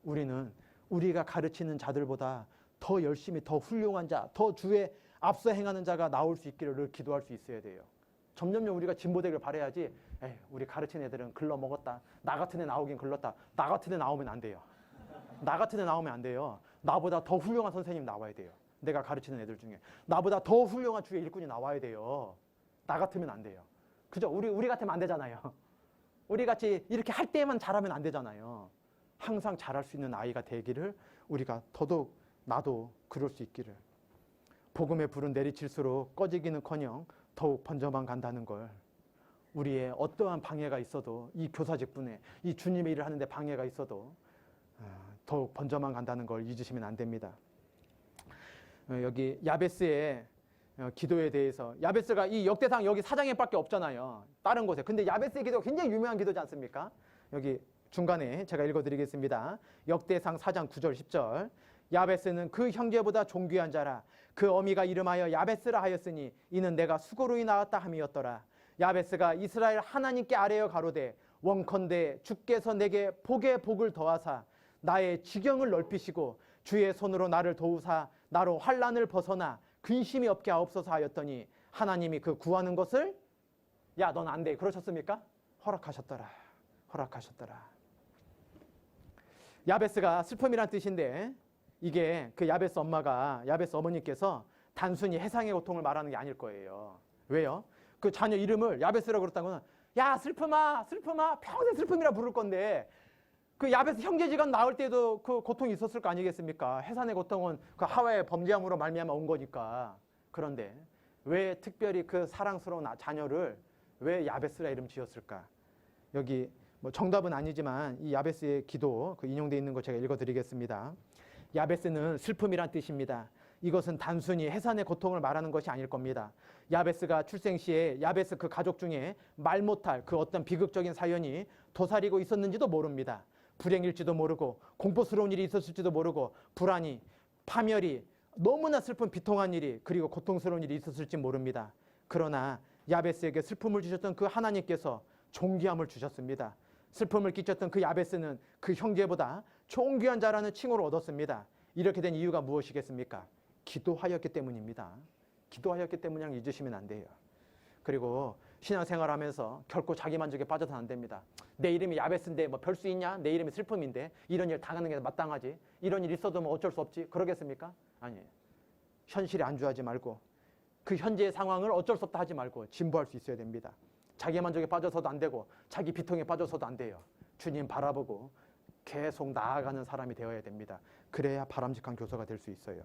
우리는 우리가 가르치는 자들보다 더 열심히 더 훌륭한 자, 더 주에 앞서 행하는 자가 나올 수 있기를 늘 기도할 수 있어야 돼요. 점점점 우리가 진보되길 바라야지 우리 가르친 애들은 글러먹었다. 나 같은 애 나오긴 글렀다. 나 같은 애 나오면 안 돼요. 나 같은 애 나오면 안 돼요. 나보다 더 훌륭한 선생님 나와야 돼요. 내가 가르치는 애들 중에. 나보다 더 훌륭한 주의 일꾼이 나와야 돼요. 나 같으면 안 돼요. 그죠? 우리 같으면 안 되잖아요. 우리 같이 이렇게 할 때만 잘하면 안 되잖아요. 항상 잘할 수 있는 아이가 되기를 우리가 더더욱 나도 그럴 수 있기를. 복음의 불은 내리칠수록 꺼지기는커녕 더욱 번져만 간다는 걸 우리의 어떠한 방해가 있어도 이 교사 직분에 이 주님의 일을 하는데 방해가 있어도 더욱 번져만 간다는 걸 잊으시면 안 됩니다. 여기 야베스의 기도에 대해서 야베스가 이 역대상 여기 4장에밖에 없잖아요. 다른 곳에. 근데 야베스의 기도가 굉장히 유명한 기도지 않습니까? 여기 중간에 제가 읽어드리겠습니다. 역대상 4장 9절 10절 야베스는 그 형제보다 존귀한 자라. 그 어미가 이름하여 야베스라 하였으니 이는 내가 수고로이 낳았다 함이었더라. 야베스가 이스라엘 하나님께 아뢰어 가로되 원컨대 주께서 내게 복에 복을 더하사 나의 지경을 넓히시고 주의 손으로 나를 도우사 나로 환난을 벗어나 근심이 없게 하옵소서 하였더니 하나님이 그 구하는 것을 야 넌 안 돼 그러셨습니까? 허락하셨더라. 허락하셨더라. 야베스가 슬픔이란 뜻인데 이게 그 야베스 어머니께서 단순히 해상의 고통을 말하는 게 아닐 거예요. 왜요? 그 자녀 이름을 야베스라고 그랬다고는 야 슬픔아 슬픔아 평생 슬픔이라 부를 건데 그 야베스 형제지간 나올 때도 그 고통이 있었을 거 아니겠습니까? 해산의 고통은 그 하와의 범죄함으로 말미암아 온 거니까. 그런데 왜 특별히 그 사랑스러운 자녀를 왜 야베스라 이름 지었을까? 여기 뭐 정답은 아니지만 이 야베스의 기도 그 인용되어 있는 거 제가 읽어드리겠습니다. 야베스는 슬픔이란 뜻입니다. 이것은 단순히 해산의 고통을 말하는 것이 아닐 겁니다. 야베스가 출생 시에 야베스 그 가족 중에 말 못할 그 어떤 비극적인 사연이 도사리고 있었는지도 모릅니다. 불행일지도 모르고 공포스러운 일이 있었을지도 모르고 불안이, 파멸이, 너무나 슬픈 비통한 일이 그리고 고통스러운 일이 있었을지 모릅니다. 그러나 야베스에게 슬픔을 주셨던 그 하나님께서 존귀함을 주셨습니다. 슬픔을 끼쳤던 그 야베스는 그 형제보다 존귀한 자라는 칭호를 얻었습니다. 이렇게 된 이유가 무엇이겠습니까? 기도하였기 때문입니다. 기도하였기 때문이라는 잊으시면 안 돼요. 그리고 신앙생활하면서 결코 자기만족에 빠져서는 안 됩니다. 내 이름이 야베스인데 뭐 별 수 있냐? 내 이름이 슬픔인데 이런 일 당하는 게 마땅하지? 이런 일 있어도 뭐 어쩔 수 없지? 그러겠습니까? 아니에요. 현실에 안주하지 말고 그 현재의 상황을 어쩔 수 없다 하지 말고 진보할 수 있어야 됩니다. 자기 만족에 빠져서도 안 되고 자기 비통에 빠져서도 안 돼요. 주님 바라보고 계속 나아가는 사람이 되어야 됩니다. 그래야 바람직한 교사가 될 수 있어요.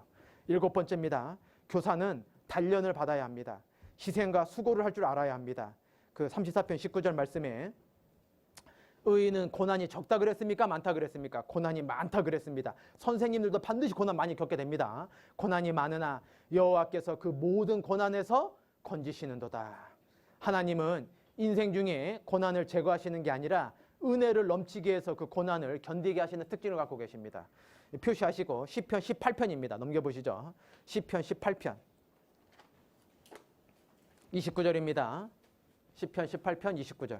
7번째입니다. 교사는 단련을 받아야 합니다. 희생과 수고를 할 줄 알아야 합니다. 그 34편 19절 말씀에 의인은 고난이 적다 그랬습니까? 많다 그랬습니까? 고난이 많다 그랬습니다. 선생님들도 반드시 고난 많이 겪게 됩니다. 고난이 많으나 여호와께서 그 모든 고난에서 건지시는도다. 하나님은 인생 중에 고난을 제거하시는 게 아니라 은혜를 넘치게 해서 그 고난을 견디게 하시는 특징을 갖고 계십니다. 표시하시고 시편 18편입니다. 넘겨보시죠. 시편 18편 29절입니다. 시편 18편 29절.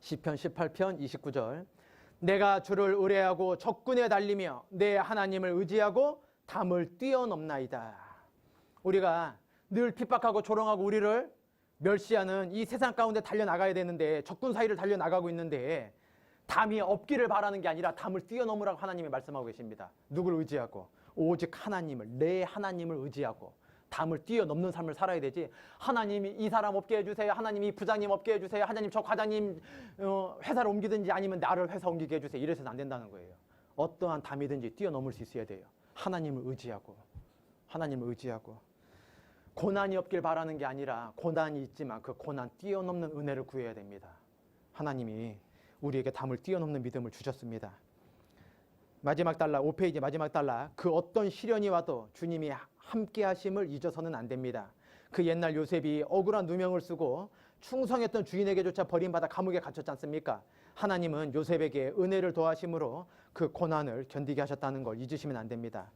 시편 18편 29절. 내가 주를 의뢰하고 적군에 달리며 내 하나님을 의지하고 담을 뛰어넘나이다. 우리가 늘 핍박하고 조롱하고 우리를 멸시하는 이 세상 가운데 달려나가야 되는데 적군 사이를 달려나가고 있는데 담이 없기를 바라는 게 아니라 담을 뛰어넘으라고 하나님이 말씀하고 계십니다. 누굴 의지하고? 오직 하나님을, 내 하나님을 의지하고 담을 뛰어넘는 삶을 살아야 되지. 하나님이 이 사람 없게 해주세요. 하나님이 이 부장님 없게 해주세요. 하나님 저 과장님 회사를 옮기든지 아니면 나를 회사 옮기게 해주세요. 이래서는 안 된다는 거예요. 어떠한 담이든지 뛰어넘을 수 있어야 돼요. 하나님을 의지하고 하나님을 의지하고 고난이 없길 바라는 게 아니라 고난이 있지만 그 고난 뛰어넘는 은혜를 구해야 됩니다. 하나님이 우리에게 담을 뛰어넘는 믿음을 주셨습니다. 마지막 단락 5페이지 마지막 단락. 그 어떤 시련이 와도 주님이 함께 하심을 잊어서는 안 됩니다. 그 옛날 요셉이 억울한 누명을 쓰고 충성했던 주인에게조차 버림받아 감옥에 갇혔지 않습니까? 하나님은 요셉에게 은혜를 더하심으로 그 고난을 견디게 하셨다는 걸 잊으시면 안 됩니다.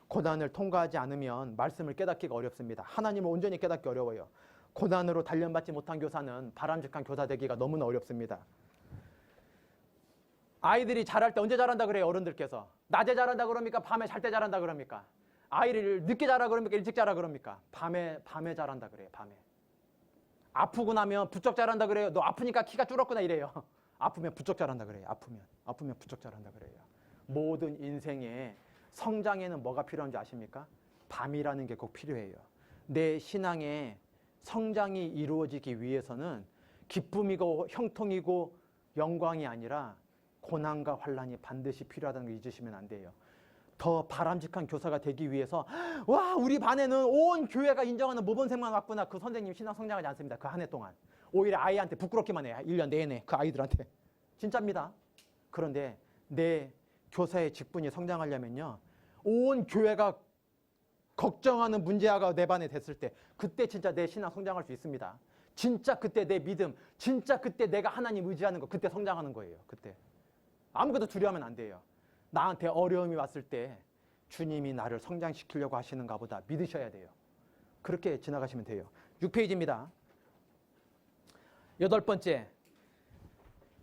고난을 통과하지 않으면 말씀을 깨닫기가 어렵습니다. 하나님을 온전히 깨닫기 어려워요. 고난으로 단련받지 못한 교사는 바람직한 교사 되기가 너무나 어렵습니다. 아이들이 잘할 때 언제 잘한다 그래요? 어른들께서 낮에 잘한다 그럽니까? 밤에 잘 때 잘한다 그럽니까? 아이를 늦게 자라 그럽니까? 일찍 자라 그럽니까? 밤에 잘한다 그래요. 밤에. 아프고 나면 부쩍 자란다 그래요. 너 아프니까 키가 줄었구나 이래요. 아프면 부쩍 자란다 그래요. 아프면 부쩍 자란다 그래요. 모든 인생의 성장에는 뭐가 필요한지 아십니까? 밤이라는 게 꼭 필요해요. 내 신앙의 성장이 이루어지기 위해서는 기쁨이고 형통이고 영광이 아니라 고난과 환난이 반드시 필요하다는 걸 잊으시면 안 돼요. 더 바람직한 교사가 되기 위해서 와 우리 반에는 온 교회가 인정하는 모범생만 왔구나. 그 선생님 신앙 성장하지 않습니다. 그 한 해 동안. 오히려 아이한테 부끄럽기만 해요. 1년 내내 그 아이들한테. 진짜입니다. 그런데 내 교사의 직분이 성장하려면요. 온 교회가 걱정하는 문제아가 내 반에 됐을 때 그때 진짜 내 신앙 성장할 수 있습니다. 진짜 그때 내 믿음, 진짜 그때 내가 하나님 의지하는 거 그때 성장하는 거예요. 그때. 아무것도 두려워하면 안 돼요. 나한테 어려움이 왔을 때 주님이 나를 성장시키려고 하시는가 보다 믿으셔야 돼요. 그렇게 지나가시면 돼요. 6페이지입니다. 8번째,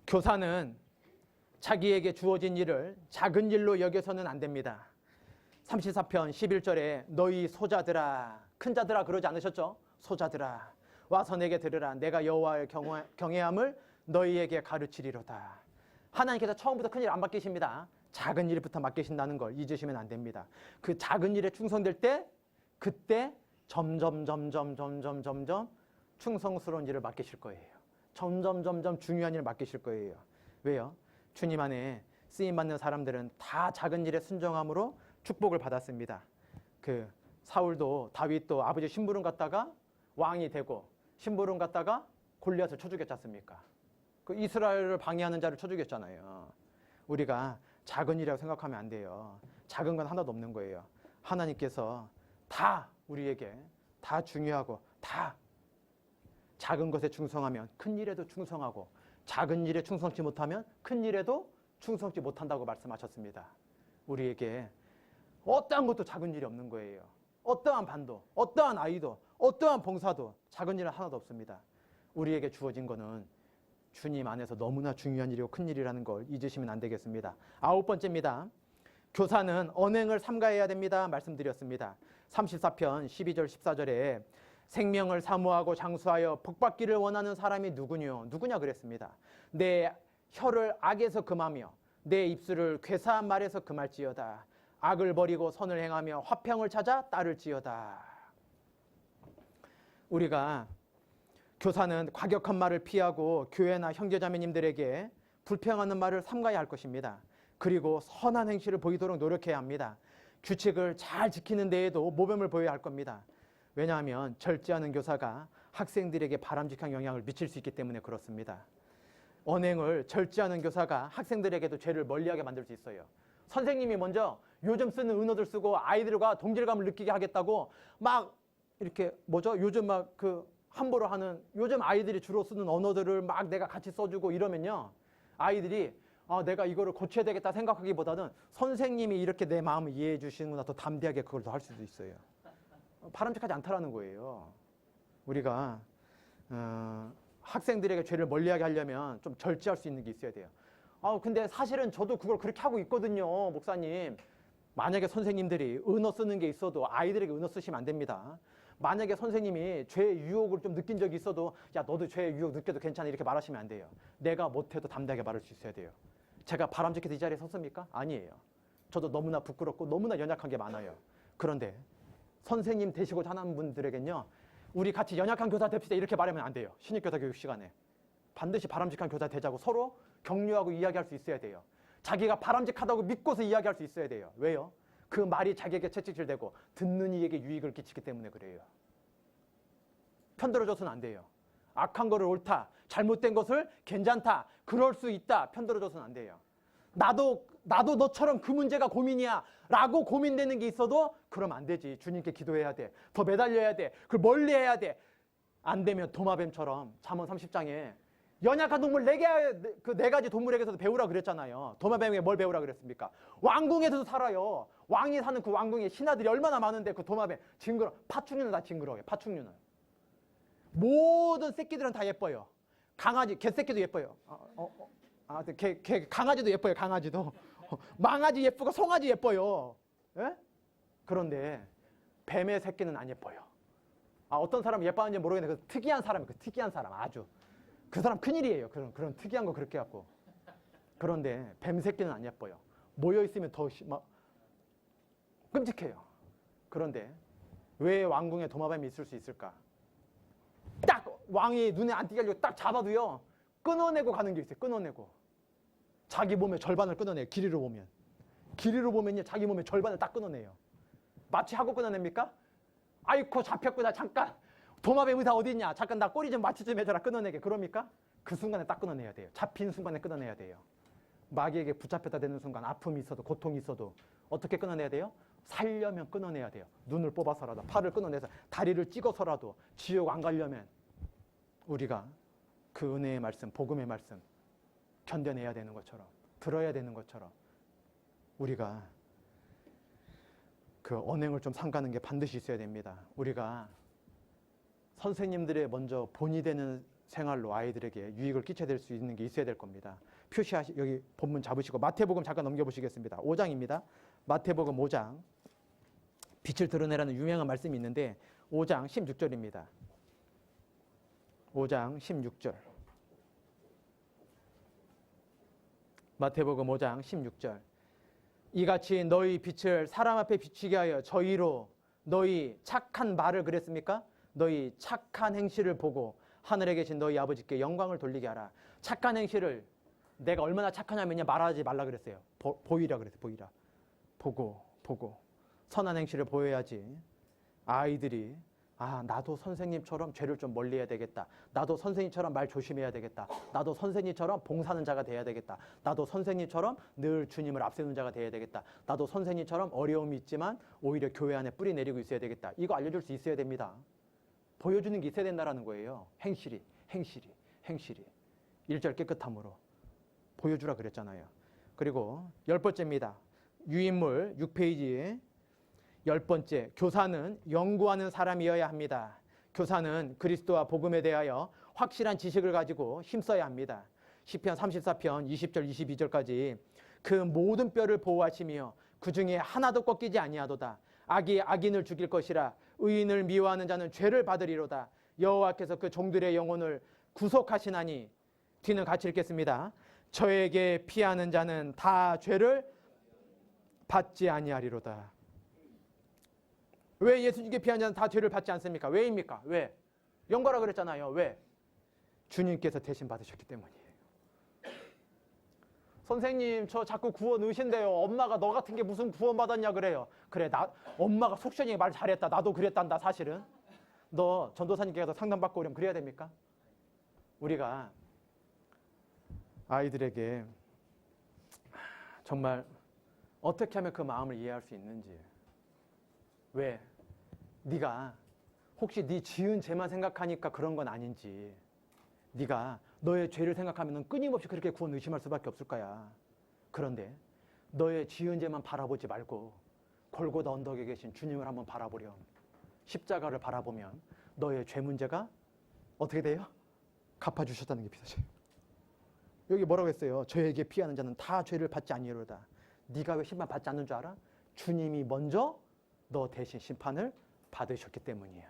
교사는 자기에게 주어진 일을 작은 일로 여겨서는 안 됩니다. 34편 11절에 너희 소자들아, 큰 자들아 그러지 않으셨죠? 소자들아 와서 내게 들으라. 내가 여호와의 경외함을 너희에게 가르치리로다. 하나님께서 처음부터 큰 일 안 맡기십니다. 작은 일부터 맡기신다는 걸 잊으시면 안 됩니다. 그 작은 일에 충성될 때 그때 점점 충성스러운 일을 맡기실 거예요. 점점 중요한 일을 맡기실 거예요. 왜요? 주님 안에 쓰임받는 사람들은 다 작은 일에 순종함으로 축복을 받았습니다. 그 사울도 다윗도 아버지 심부름 갔다가 왕이 되고 심부름 갔다가 골리앗을 쳐 죽였지 않습니까? 그 이스라엘을 방해하는 자를 쳐 죽였잖아요. 우리가 작은 일이라고 생각하면 안 돼요. 작은 건 하나도 없는 거예요. 하나님께서 다 우리에게 다 중요하고 다 작은 것에 충성하면 큰 일에도 충성하고 작은 일에 충성치 못하면 큰 일에도 충성치 못한다고 말씀하셨습니다. 우리에게 어떠한 것도 작은 일이 없는 거예요. 어떠한 반도, 어떠한 아이도, 어떠한 봉사도 작은 일은 하나도 없습니다. 우리에게 주어진 거는 주님 안에서 너무나 중요한 일이고 큰 일이라는 걸 잊으시면 안 되겠습니다. 9번째입니다. 교사는 언행을 삼가해야 됩니다. 말씀드렸습니다. 34편 12절 14절에 생명을 사모하고 장수하여 복받기를 원하는 사람이 누구냐 그랬습니다. 내 혀를 악에서 금하며 내 입술을 괴사한 말에서 금할지어다. 악을 버리고 선을 행하며 화평을 찾아 따를지어다. 우리가 교사는 과격한 말을 피하고 교회나 형제자매님들에게 불평하는 말을 삼가야 할 것입니다. 그리고 선한 행실을 보이도록 노력해야 합니다. 규칙을 잘 지키는 데에도 모범을 보여야 할 겁니다. 왜냐하면 절제하는 교사가 학생들에게 바람직한 영향을 미칠 수 있기 때문에 그렇습니다. 언행을 절제하는 교사가 학생들에게도 죄를 멀리하게 만들 수 있어요. 선생님이 먼저 요즘 쓰는 은어들 쓰고 아이들과 동질감을 느끼게 하겠다고 막 이렇게 요즘 막 함부로 하는 요즘 아이들이 주로 쓰는 언어들을 막 내가 같이 써주고 이러면요. 아이들이 내가 이거를 고쳐야 되겠다 생각하기보다는 선생님이 이렇게 내 마음을 이해해 주시는구나 더 담대하게 그걸 더 할 수도 있어요. 바람직하지 않다라는 거예요. 우리가 학생들에게 죄를 멀리하게 하려면 좀 절제할 수 있는 게 있어야 돼요. 근데 사실은 저도 그걸 그렇게 하고 있거든요, 목사님. 만약에 선생님들이 은어 쓰는 게 있어도 아이들에게 은어 쓰시면 안 됩니다. 만약에 선생님이 죄의 유혹을 좀 느낀 적이 있어도 야 너도 죄의 유혹 느껴도 괜찮아 이렇게 말하시면 안 돼요. 내가 못해도 담대하게 말할 수 있어야 돼요. 제가 바람직해서 이 자리에 섰습니까? 아니에요. 저도 너무나 부끄럽고 너무나 연약한 게 많아요. 그런데 선생님 되시고자 하는 분들에겐요. 우리 같이 연약한 교사 됩시다 이렇게 말하면 안 돼요. 신입교사 교육 시간에. 반드시 바람직한 교사 되자고 서로 격려하고 이야기할 수 있어야 돼요. 자기가 바람직하다고 믿고서 이야기할 수 있어야 돼요. 왜요? 그 말이 자기에게 채찍질되고 듣는 이에게 유익을 끼치기 때문에 그래요. 편들어줘서는 안 돼요. 악한 거를 옳다, 잘못된 것을 괜찮다, 그럴 수 있다, 편들어줘서는 안 돼요. 나도 너처럼 그 문제가 고민이야 라고 고민되는 게 있어도 그럼 안 되지. 주님께 기도해야 돼. 더 매달려야 돼. 그걸 멀리해야 돼. 안 되면 도마뱀처럼 잠언 30장에 연약한 동물 네 가지 동물에게서도 배우라 그랬잖아요. 도마뱀에게 뭘 배우라 그랬습니까? 왕궁에서도 살아요. 왕이 사는 그 왕궁에 신하들이 얼마나 많은데 그 도마뱀 파충류는 다 징그러워요. 파충류는 모든 새끼들은 다 예뻐요. 강아지, 개새끼도 예뻐요. 강아지도 예뻐요. 강아지도 망아지 예쁘고 송아지 예뻐요. 예? 그런데 뱀의 새끼는 안 예뻐요. 어떤 사람이 예뻐하는지 모르겠는데 그 특이한 사람 아주 그 사람 큰일이에요. 그런 특이한 거 그렇게 갖고. 그런데 뱀 새끼는 안 예뻐요. 모여 있으면 더 끔찍해요. 그런데 왜 왕궁에 도마뱀이 있을 수 있을까? 딱 왕이 눈에 안 띄게 하려고 딱 잡아도요. 끊어내고 가는 게 있어요. 끊어내고. 자기 몸의 절반을 끊어내요. 길이로 보면요. 자기 몸의 절반을 딱 끊어내요. 마취 하고 끊어냅니까? 아이코 잡혔구나. 잠깐. 도마뱀 의사 어디 있냐? 잠깐 나 꼬리 좀 마취 좀 해줘라. 끊어내게. 그럽니까? 그 순간에 딱 끊어내야 돼요. 잡힌 순간에 끊어내야 돼요. 마귀에게 붙잡혔다 되는 순간 아픔이 있어도 고통이 있어도 어떻게 끊어내야 돼요? 살려면 끊어내야 돼요. 눈을 뽑아서라도 팔을 끊어내서 다리를 찍어서라도 지옥 안 가려면 우리가 그 은혜의 말씀, 복음의 말씀 견뎌내야 되는 것처럼 들어야 되는 것처럼 우리가 그 언행을 좀 삼가는 게 반드시 있어야 됩니다. 우리가 선생님들의 먼저 본이 되는 생활로 아이들에게 유익을 끼쳐야 될 수 있는 게 있어야 될 겁니다. 여기 본문 잡으시고 마태복음 잠깐 넘겨보시겠습니다. 5장입니다. 마태복음 5장 빛을 드러내라는 유명한 말씀이 있는데 5장 16절입니다. 5장 16절. 마태복음 5장 16절. 이같이 너희 빛을 사람 앞에 비추게 하여 저희로 너희 착한 말을 그랬습니까? 너희 착한 행실을 보고 하늘에 계신 너희 아버지께 영광을 돌리게 하라. 착한 행실을 내가 얼마나 착하냐면요 말하지 말라 그랬어요. 보이라 그랬어요. 보이라. 보고 선한 행실을 보여야지 아이들이 나도 선생님처럼 죄를 좀 멀리해야 되겠다. 나도 선생님처럼 말 조심해야 되겠다. 나도 선생님처럼 봉사하는 자가 돼야 되겠다. 나도 선생님처럼 늘 주님을 앞세우는 자가 돼야 되겠다. 나도 선생님처럼 어려움이 있지만 오히려 교회 안에 뿌리 내리고 있어야 되겠다. 이거 알려줄 수 있어야 됩니다. 보여주는 게 있어야 된다는 거예요. 행실이 1절 깨끗함으로 보여주라 그랬잖아요. 그리고 10번째입니다. 유인물 6페이지 10번째, 교사는 연구하는 사람이어야 합니다. 교사는 그리스도와 복음에 대하여 확실한 지식을 가지고 힘써야 합니다. 시편 34편 20절 22절까지 그 모든 뼈를 보호하시며 그 중에 하나도 꺾이지 아니하도다. 악이 악인을 죽일 것이라. 의인을 미워하는 자는 죄를 받으리로다. 여호와께서 그 종들의 영혼을 구속하시나니. 뒤는 같이 읽겠습니다. 저에게 피하는 자는 다 죄를 받지 아니하리로다. 왜 예수님께 피하는 자는 다 죄를 받지 않습니까? 왜입니까? 왜? 영과라 그랬잖아요. 왜? 주님께서 대신 받으셨기 때문이에요. 선생님 저 자꾸 구원 의신대요. 엄마가 너 같은 게 무슨 구원 받았냐 그래요. 그래 엄마가 속 시원하게 말 잘했다. 나도 그랬단다 사실은. 너 전도사님께 가서 상담받고 오려면 그래야 됩니까? 우리가 아이들에게 정말 어떻게 하면 그 마음을 이해할 수 있는지. 왜? 네가 혹시 네 지은 죄만 생각하니까 그런 건 아닌지. 네가 너의 죄를 생각하면 끊임없이 그렇게 구원 의심할 수밖에 없을 거야. 그런데 너의 지은 죄만 바라보지 말고 골고다 언덕에 계신 주님을 한번 바라보렴. 십자가를 바라보면 너의 죄 문제가 어떻게 돼요? 갚아주셨다는 게 비사져요. 여기 뭐라고 했어요? 저에게 피하는 자는 다 죄를 받지 아니하리로다. 네가 왜 심판 받지 않는 줄 알아? 주님이 먼저 너 대신 심판을 받으셨기 때문이야.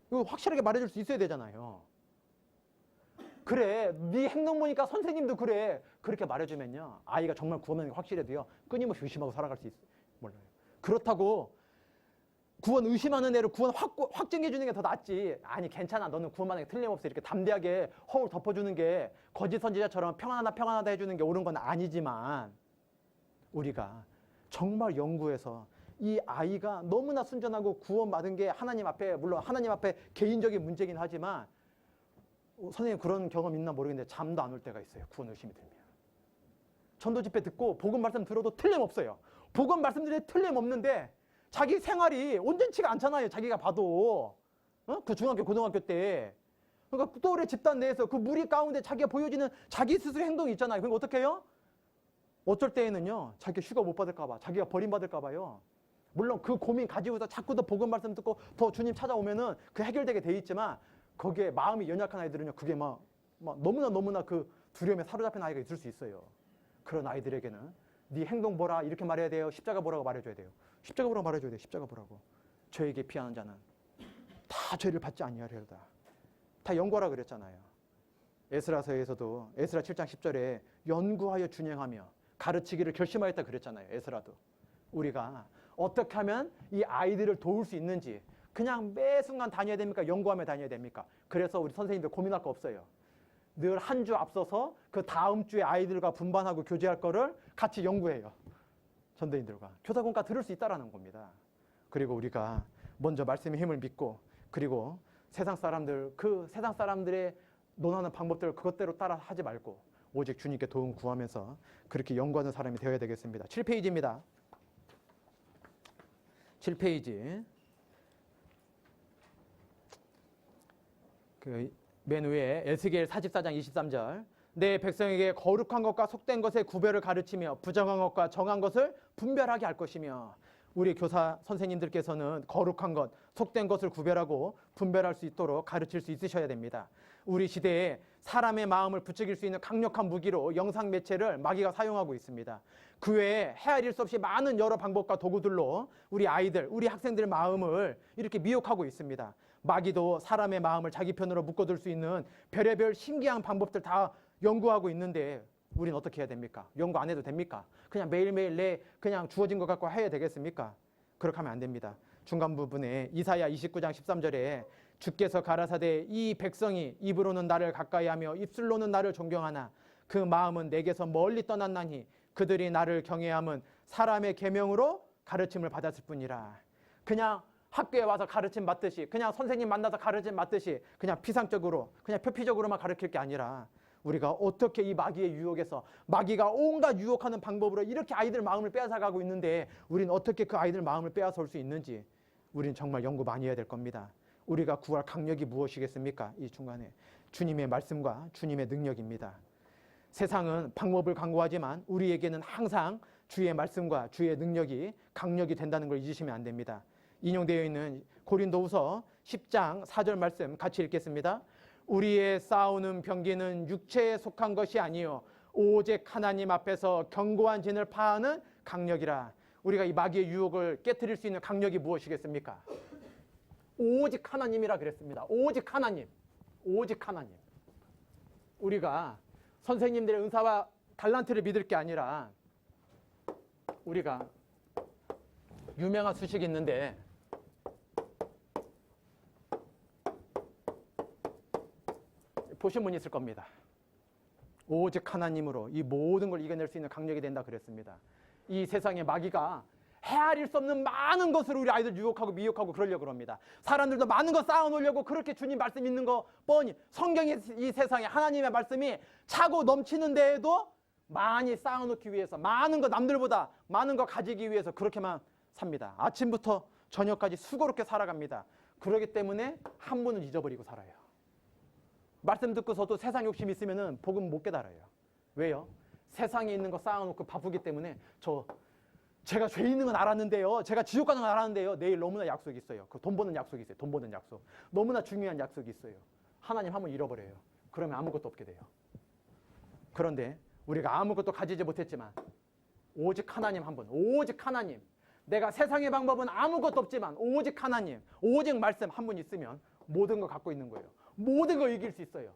이거 확실하게 말해줄 수 있어야 되잖아요. 그래, 네 행동 보니까 선생님도 그래. 그렇게 말해주면요, 아이가 정말 구원받는 게 확실해도요, 끊임없이 의심하고 살아갈 수 있어요. 몰라요. 그렇다고 구원 의심하는 애를 구원 확증해주는 게 더 낫지. 아니 괜찮아, 너는 구원받는 게 틀림없어. 이렇게 담대하게 허울 덮어주는 게 거짓 선지자처럼 평안하다 해주는 게 옳은 건 아니지만, 우리가 정말 연구해서 이 아이가 너무나 순전하고 구원받은 게 하나님 앞에, 물론 하나님 앞에 개인적인 문제긴 하지만, 선생님 그런 경험 있나 모르겠는데 잠도 안 올 때가 있어요. 구원 의심이 들면. 전도 집회 듣고 복음 말씀 들어도 틀림없어요. 복음 말씀들이 틀림없는데 자기 생활이 온전치가 않잖아요. 자기가 봐도. 그 중학교 고등학교 때. 그러니까 또래 집단 내에서 그 무리 가운데 자기가 보여지는 자기 스스로 행동이 있잖아요. 그러니까 어떻게 해요? 어쩔 때에는요, 자기가 휴가 못 받을까 봐, 자기가 버림받을까 봐요. 물론 그 고민 가지고서 자꾸 더 복음 말씀 듣고 더 주님 찾아오면은 그 해결되게 돼 있지만, 거기에 마음이 연약한 아이들은요, 그게 막 너무나 그 두려움에 사로잡힌 아이가 있을 수 있어요. 그런 아이들에게는 네 행동 보라 이렇게 말해야 돼요. 십자가 보라고 말해줘야 돼요. 십자가 보라고 말해줘야 돼요. 십자가 보라고. 저에게 피하는 자는 다 죄를 받지 아니하리로다. 다 연구하라 그랬잖아요. 에스라서에서도 에스라 7장 10절에 연구하여 준행하며 가르치기를 결심하였다 그랬잖아요. 에스라도. 우리가 어떻게 하면 이 아이들을 도울 수 있는지, 그냥 매 순간 다녀야 됩니까? 연구하며 다녀야 됩니까? 그래서 우리 선생님들 고민할 거 없어요. 늘 한 주 앞서서 그 다음 주에 아이들과 분반하고 교제할 거를 같이 연구해요. 전도인들과. 교사공과 들을 수 있다라는 겁니다. 그리고 우리가 먼저 말씀의 힘을 믿고, 그리고 세상 사람들의 논하는 방법들을 그것대로 따라 하지 말고 오직 주님께 도움 구하면서 그렇게 연구하는 사람이 되어야 되겠습니다. 7페이지입니다. 7페이지. 맨 위에 에스겔 44장 23절. 내 백성에게 거룩한 것과 속된 것의 구별을 가르치며 부정한 것과 정한 것을 분별하게 할 것이며. 우리 교사 선생님들께서는 거룩한 것, 속된 것을 구별하고 분별할 수 있도록 가르칠 수 있으셔야 됩니다. 우리 시대에 사람의 마음을 부추길 수 있는 강력한 무기로 영상 매체를 마귀가 사용하고 있습니다. 그 외에 헤아릴 수 없이 많은 여러 방법과 도구들로 우리 아이들, 우리 학생들의 마음을 이렇게 미혹하고 있습니다. 마귀도 사람의 마음을 자기 편으로 묶어둘 수 있는 별의별 신기한 방법들 다 연구하고 있는데 우리는 어떻게 해야 됩니까? 연구 안 해도 됩니까? 그냥 매일매일 내 그냥 주어진 것 갖고 해야 되겠습니까? 그렇게 하면 안 됩니다. 중간 부분에 이사야 29장 13절에 주께서 가라사대 이 백성이 입으로는 나를 가까이하며 입술로는 나를 존경하나 그 마음은 내게서 멀리 떠났나니 그들이 나를 경외함은 사람의 계명으로 가르침을 받았을 뿐이라. 그냥 학교에 와서 가르침 받듯이, 그냥 선생님 만나서 가르침 받듯이 그냥 피상적으로, 그냥 표피적으로만 가르칠 게 아니라 우리가 어떻게 이 마귀의 유혹에서, 마귀가 온갖 유혹하는 방법으로 이렇게 아이들 마음을 빼앗아가고 있는데 우리는 어떻게 그 아이들 마음을 빼앗아올 수 있는지 우리는 정말 연구 많이 해야 될 겁니다. 우리가 구할 강력이 무엇이겠습니까? 이 중간에 주님의 말씀과 주님의 능력입니다. 세상은 방법을 강구하지만 우리에게는 항상 주의 말씀과 주의 능력이 강력이 된다는 걸 잊으시면 안 됩니다. 인용되어 있는 고린도후서 10장 4절 말씀 같이 읽겠습니다. 우리의 싸우는 병기는 육체에 속한 것이 아니요 오직 하나님 앞에서 견고한 진을 파하는 강력이라. 우리가 이 마귀의 유혹을 깨트릴 수 있는 강력이 무엇이겠습니까? 오직 하나님이라 그랬습니다. 오직 하나님. 오직 하나님. 우리가 선생님들의 은사와 달란트를 믿을 게 아니라 우리가 유명한 수식이 있는데 보신 분 있을 겁니다. 오직 하나님으로 이 모든 걸 이겨낼 수 있는 강력이 된다 그랬습니다. 이 세상에 마귀가 헤아릴 수 없는 많은 것으로 우리 아이들 유혹하고 미혹하고 그러려고 합니다. 사람들도 많은 거 쌓아놓으려고 그렇게 주님 말씀 있는 거 뻔히 성경의 이 세상에 하나님의 말씀이 차고 넘치는 데에도 많이 쌓아놓기 위해서 많은 거 남들보다 많은 거 가지기 위해서 그렇게만 삽니다. 아침부터 저녁까지 수고롭게 살아갑니다. 그렇기 때문에 한 분은 잊어버리고 살아요. 말씀 듣고서도 세상 욕심 있으면 복음 못 깨달아요. 왜요? 세상에 있는 거 쌓아놓고 바쁘기 때문에 제가 죄 있는 건 알았는데요. 제가 지옥 가는 건 알았는데요. 내일 너무나 약속이 있어요. 그 돈 버는 약속이 있어요. 돈 버는 약속. 너무나 중요한 약속이 있어요. 하나님 한번 잃어버려요. 그러면 아무것도 없게 돼요. 그런데 우리가 아무것도 가지지 못했지만 오직 하나님 한 분, 오직 하나님. 내가 세상의 방법은 아무것도 없지만 오직 하나님, 오직 말씀 한 분 있으면 모든 거 갖고 있는 거예요. 모든 거 이길 수 있어요.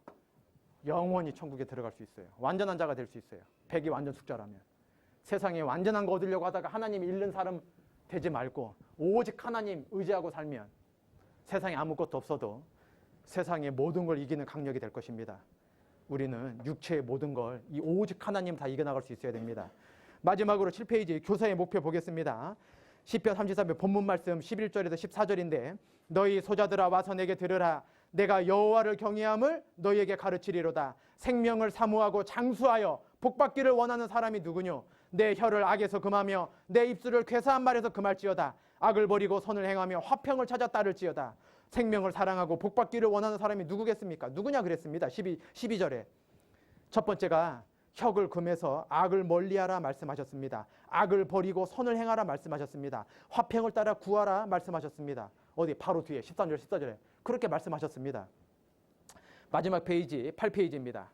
영원히 천국에 들어갈 수 있어요. 완전한 자가 될 수 있어요. 백이 완전 숙자라면. 세상에 완전한 거 얻으려고 하다가 하나님 잃는 사람 되지 말고 오직 하나님 의지하고 살면 세상에 아무것도 없어도 세상의 모든 걸 이기는 강력이 될 것입니다. 우리는 육체의 모든 걸 이 오직 하나님 다 이겨나갈 수 있어야 됩니다. 마지막으로 7페이지 교사의 목표 보겠습니다. 시편 33편 본문 말씀 11절에서 14절인데 너희 소자들아 와서 내게 들으라. 내가 여호와를 경외함을 너희에게 가르치리로다. 생명을 사모하고 장수하여 복받기를 원하는 사람이 누구뇨? 내 혀를 악에서 금하며 내 입술을 괴사한 말에서 금할지어다. 악을 버리고 선을 행하며 화평을 찾아 따를지어다. 생명을 사랑하고 복받기를 원하는 사람이 누구겠습니까? 누구냐 그랬습니다. 12절에 첫 번째가 혀를 금해서 악을 멀리하라 말씀하셨습니다. 악을 버리고 선을 행하라 말씀하셨습니다. 화평을 따라 구하라 말씀하셨습니다. 어디? 바로 뒤에 13절 14절에 그렇게 말씀하셨습니다. 마지막 페이지 8페이지입니다.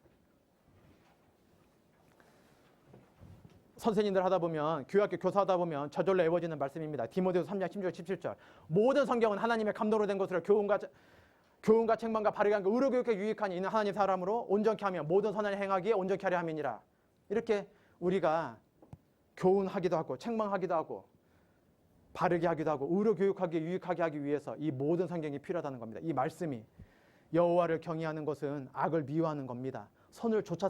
선생님들 하다 보면 교회학교 교사하다 보면 저절로 외워지는 말씀입니다. 디모데후서 3장 16절 17절 모든 성경은 하나님의 감동으로 된 것으로 교훈과 책망과 바르게 한 의로 교육에 유익하니 이는 하나님 사람으로 온전케 하며 모든 선을 행하기에 온전케 하려 함이니라. 이렇게 우리가 교훈하기도 하고 책망하기도 하고 바르게 하기도 하고 의로 교육하기에 유익하게 하기 위해서 이 모든 성경이 필요하다는 겁니다. 이 말씀이 여호와를 경외하는 것은 악을 미워하는 겁니다. 선을 쫓아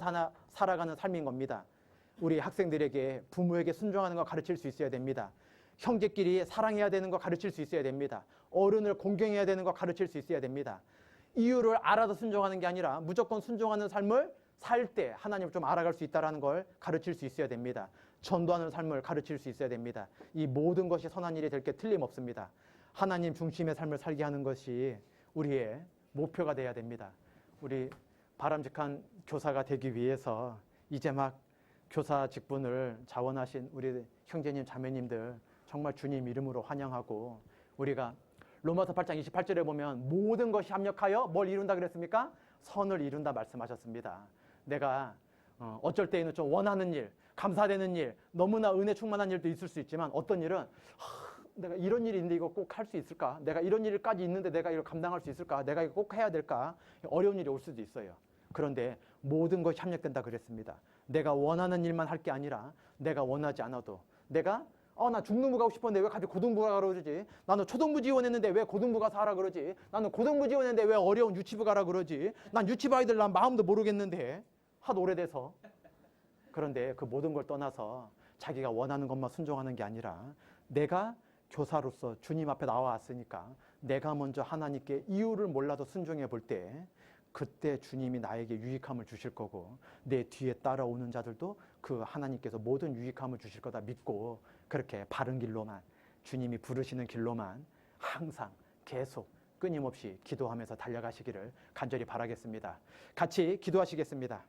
살아가는 삶인 겁니다. 우리 학생들에게 부모에게 순종하는 거 가르칠 수 있어야 됩니다. 형제끼리 사랑해야 되는 거 가르칠 수 있어야 됩니다. 어른을 공경해야 되는 거 가르칠 수 있어야 됩니다. 이유를 알아서 순종하는 게 아니라 무조건 순종하는 삶을 살 때 하나님을 좀 알아갈 수 있다는 걸 가르칠 수 있어야 됩니다. 전도하는 삶을 가르칠 수 있어야 됩니다. 이 모든 것이 선한 일이 될 게 틀림없습니다. 하나님 중심의 삶을 살게 하는 것이 우리의 목표가 돼야 됩니다. 우리 바람직한 교사가 되기 위해서 이제 막 교사 직분을 자원하신 우리 형제님 자매님들 정말 주님 이름으로 환영하고 우리가 로마서 8장 28절에 보면 모든 것이 합력하여 뭘 이룬다 그랬습니까? 선을 이룬다 말씀하셨습니다. 내가 어쩔 때에는 좀 원하는 일, 감사되는 일, 너무나 은혜 충만한 일도 있을 수 있지만 어떤 일은 내가 이런 일이 있는데 이거 꼭 할 수 있을까? 내가 이런 일까지 있는데 내가 이걸 감당할 수 있을까? 내가 이거 꼭 해야 될까? 어려운 일이 올 수도 있어요. 그런데 모든 것이 협력된다 그랬습니다. 내가 원하는 일만 할 게 아니라 내가 원하지 않아도 내가 나 중등부 가고 싶었는데 왜 갑자기 고등부 가라 그러지? 나는 초등부 지원했는데 왜 고등부 가서 하라 그러지? 나는 고등부 지원했는데 왜 어려운 유치부 가라 그러지? 난 유치부 아이들 난 마음도 모르겠는데 하도 오래돼서. 그런데 그 모든 걸 떠나서 자기가 원하는 것만 순종하는 게 아니라 내가 교사로서 주님 앞에 나와왔으니까 내가 먼저 하나님께 이유를 몰라도 순종해 볼 때 그때 주님이 나에게 유익함을 주실 거고 내 뒤에 따라오는 자들도 그 하나님께서 모든 유익함을 주실 거다 믿고 그렇게 바른 길로만 주님이 부르시는 길로만 항상 계속 끊임없이 기도하면서 달려가시기를 간절히 바라겠습니다. 같이 기도하시겠습니다.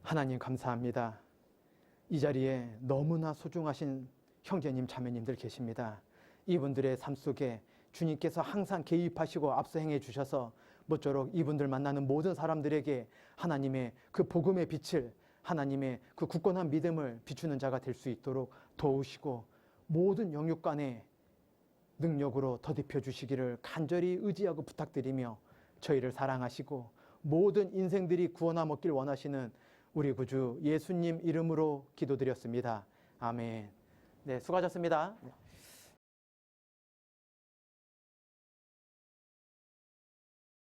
하나님 감사합니다. 이 자리에 너무나 소중하신 형제님 자매님들 계십니다. 이분들의 삶 속에 주님께서 항상 개입하시고 앞서 행해 주셔서 모쪼록 이분들 만나는 모든 사람들에게 하나님의 그 복음의 빛을 하나님의 그 굳건한 믿음을 비추는 자가 될 수 있도록 도우시고 모든 영육간의 능력으로 더딥혀 주시기를 간절히 의지하고 부탁드리며 저희를 사랑하시고 모든 인생들이 구원함 얻길 원하시는 우리 구주 예수님 이름으로 기도드렸습니다. 아멘. 네, 수고하셨습니다.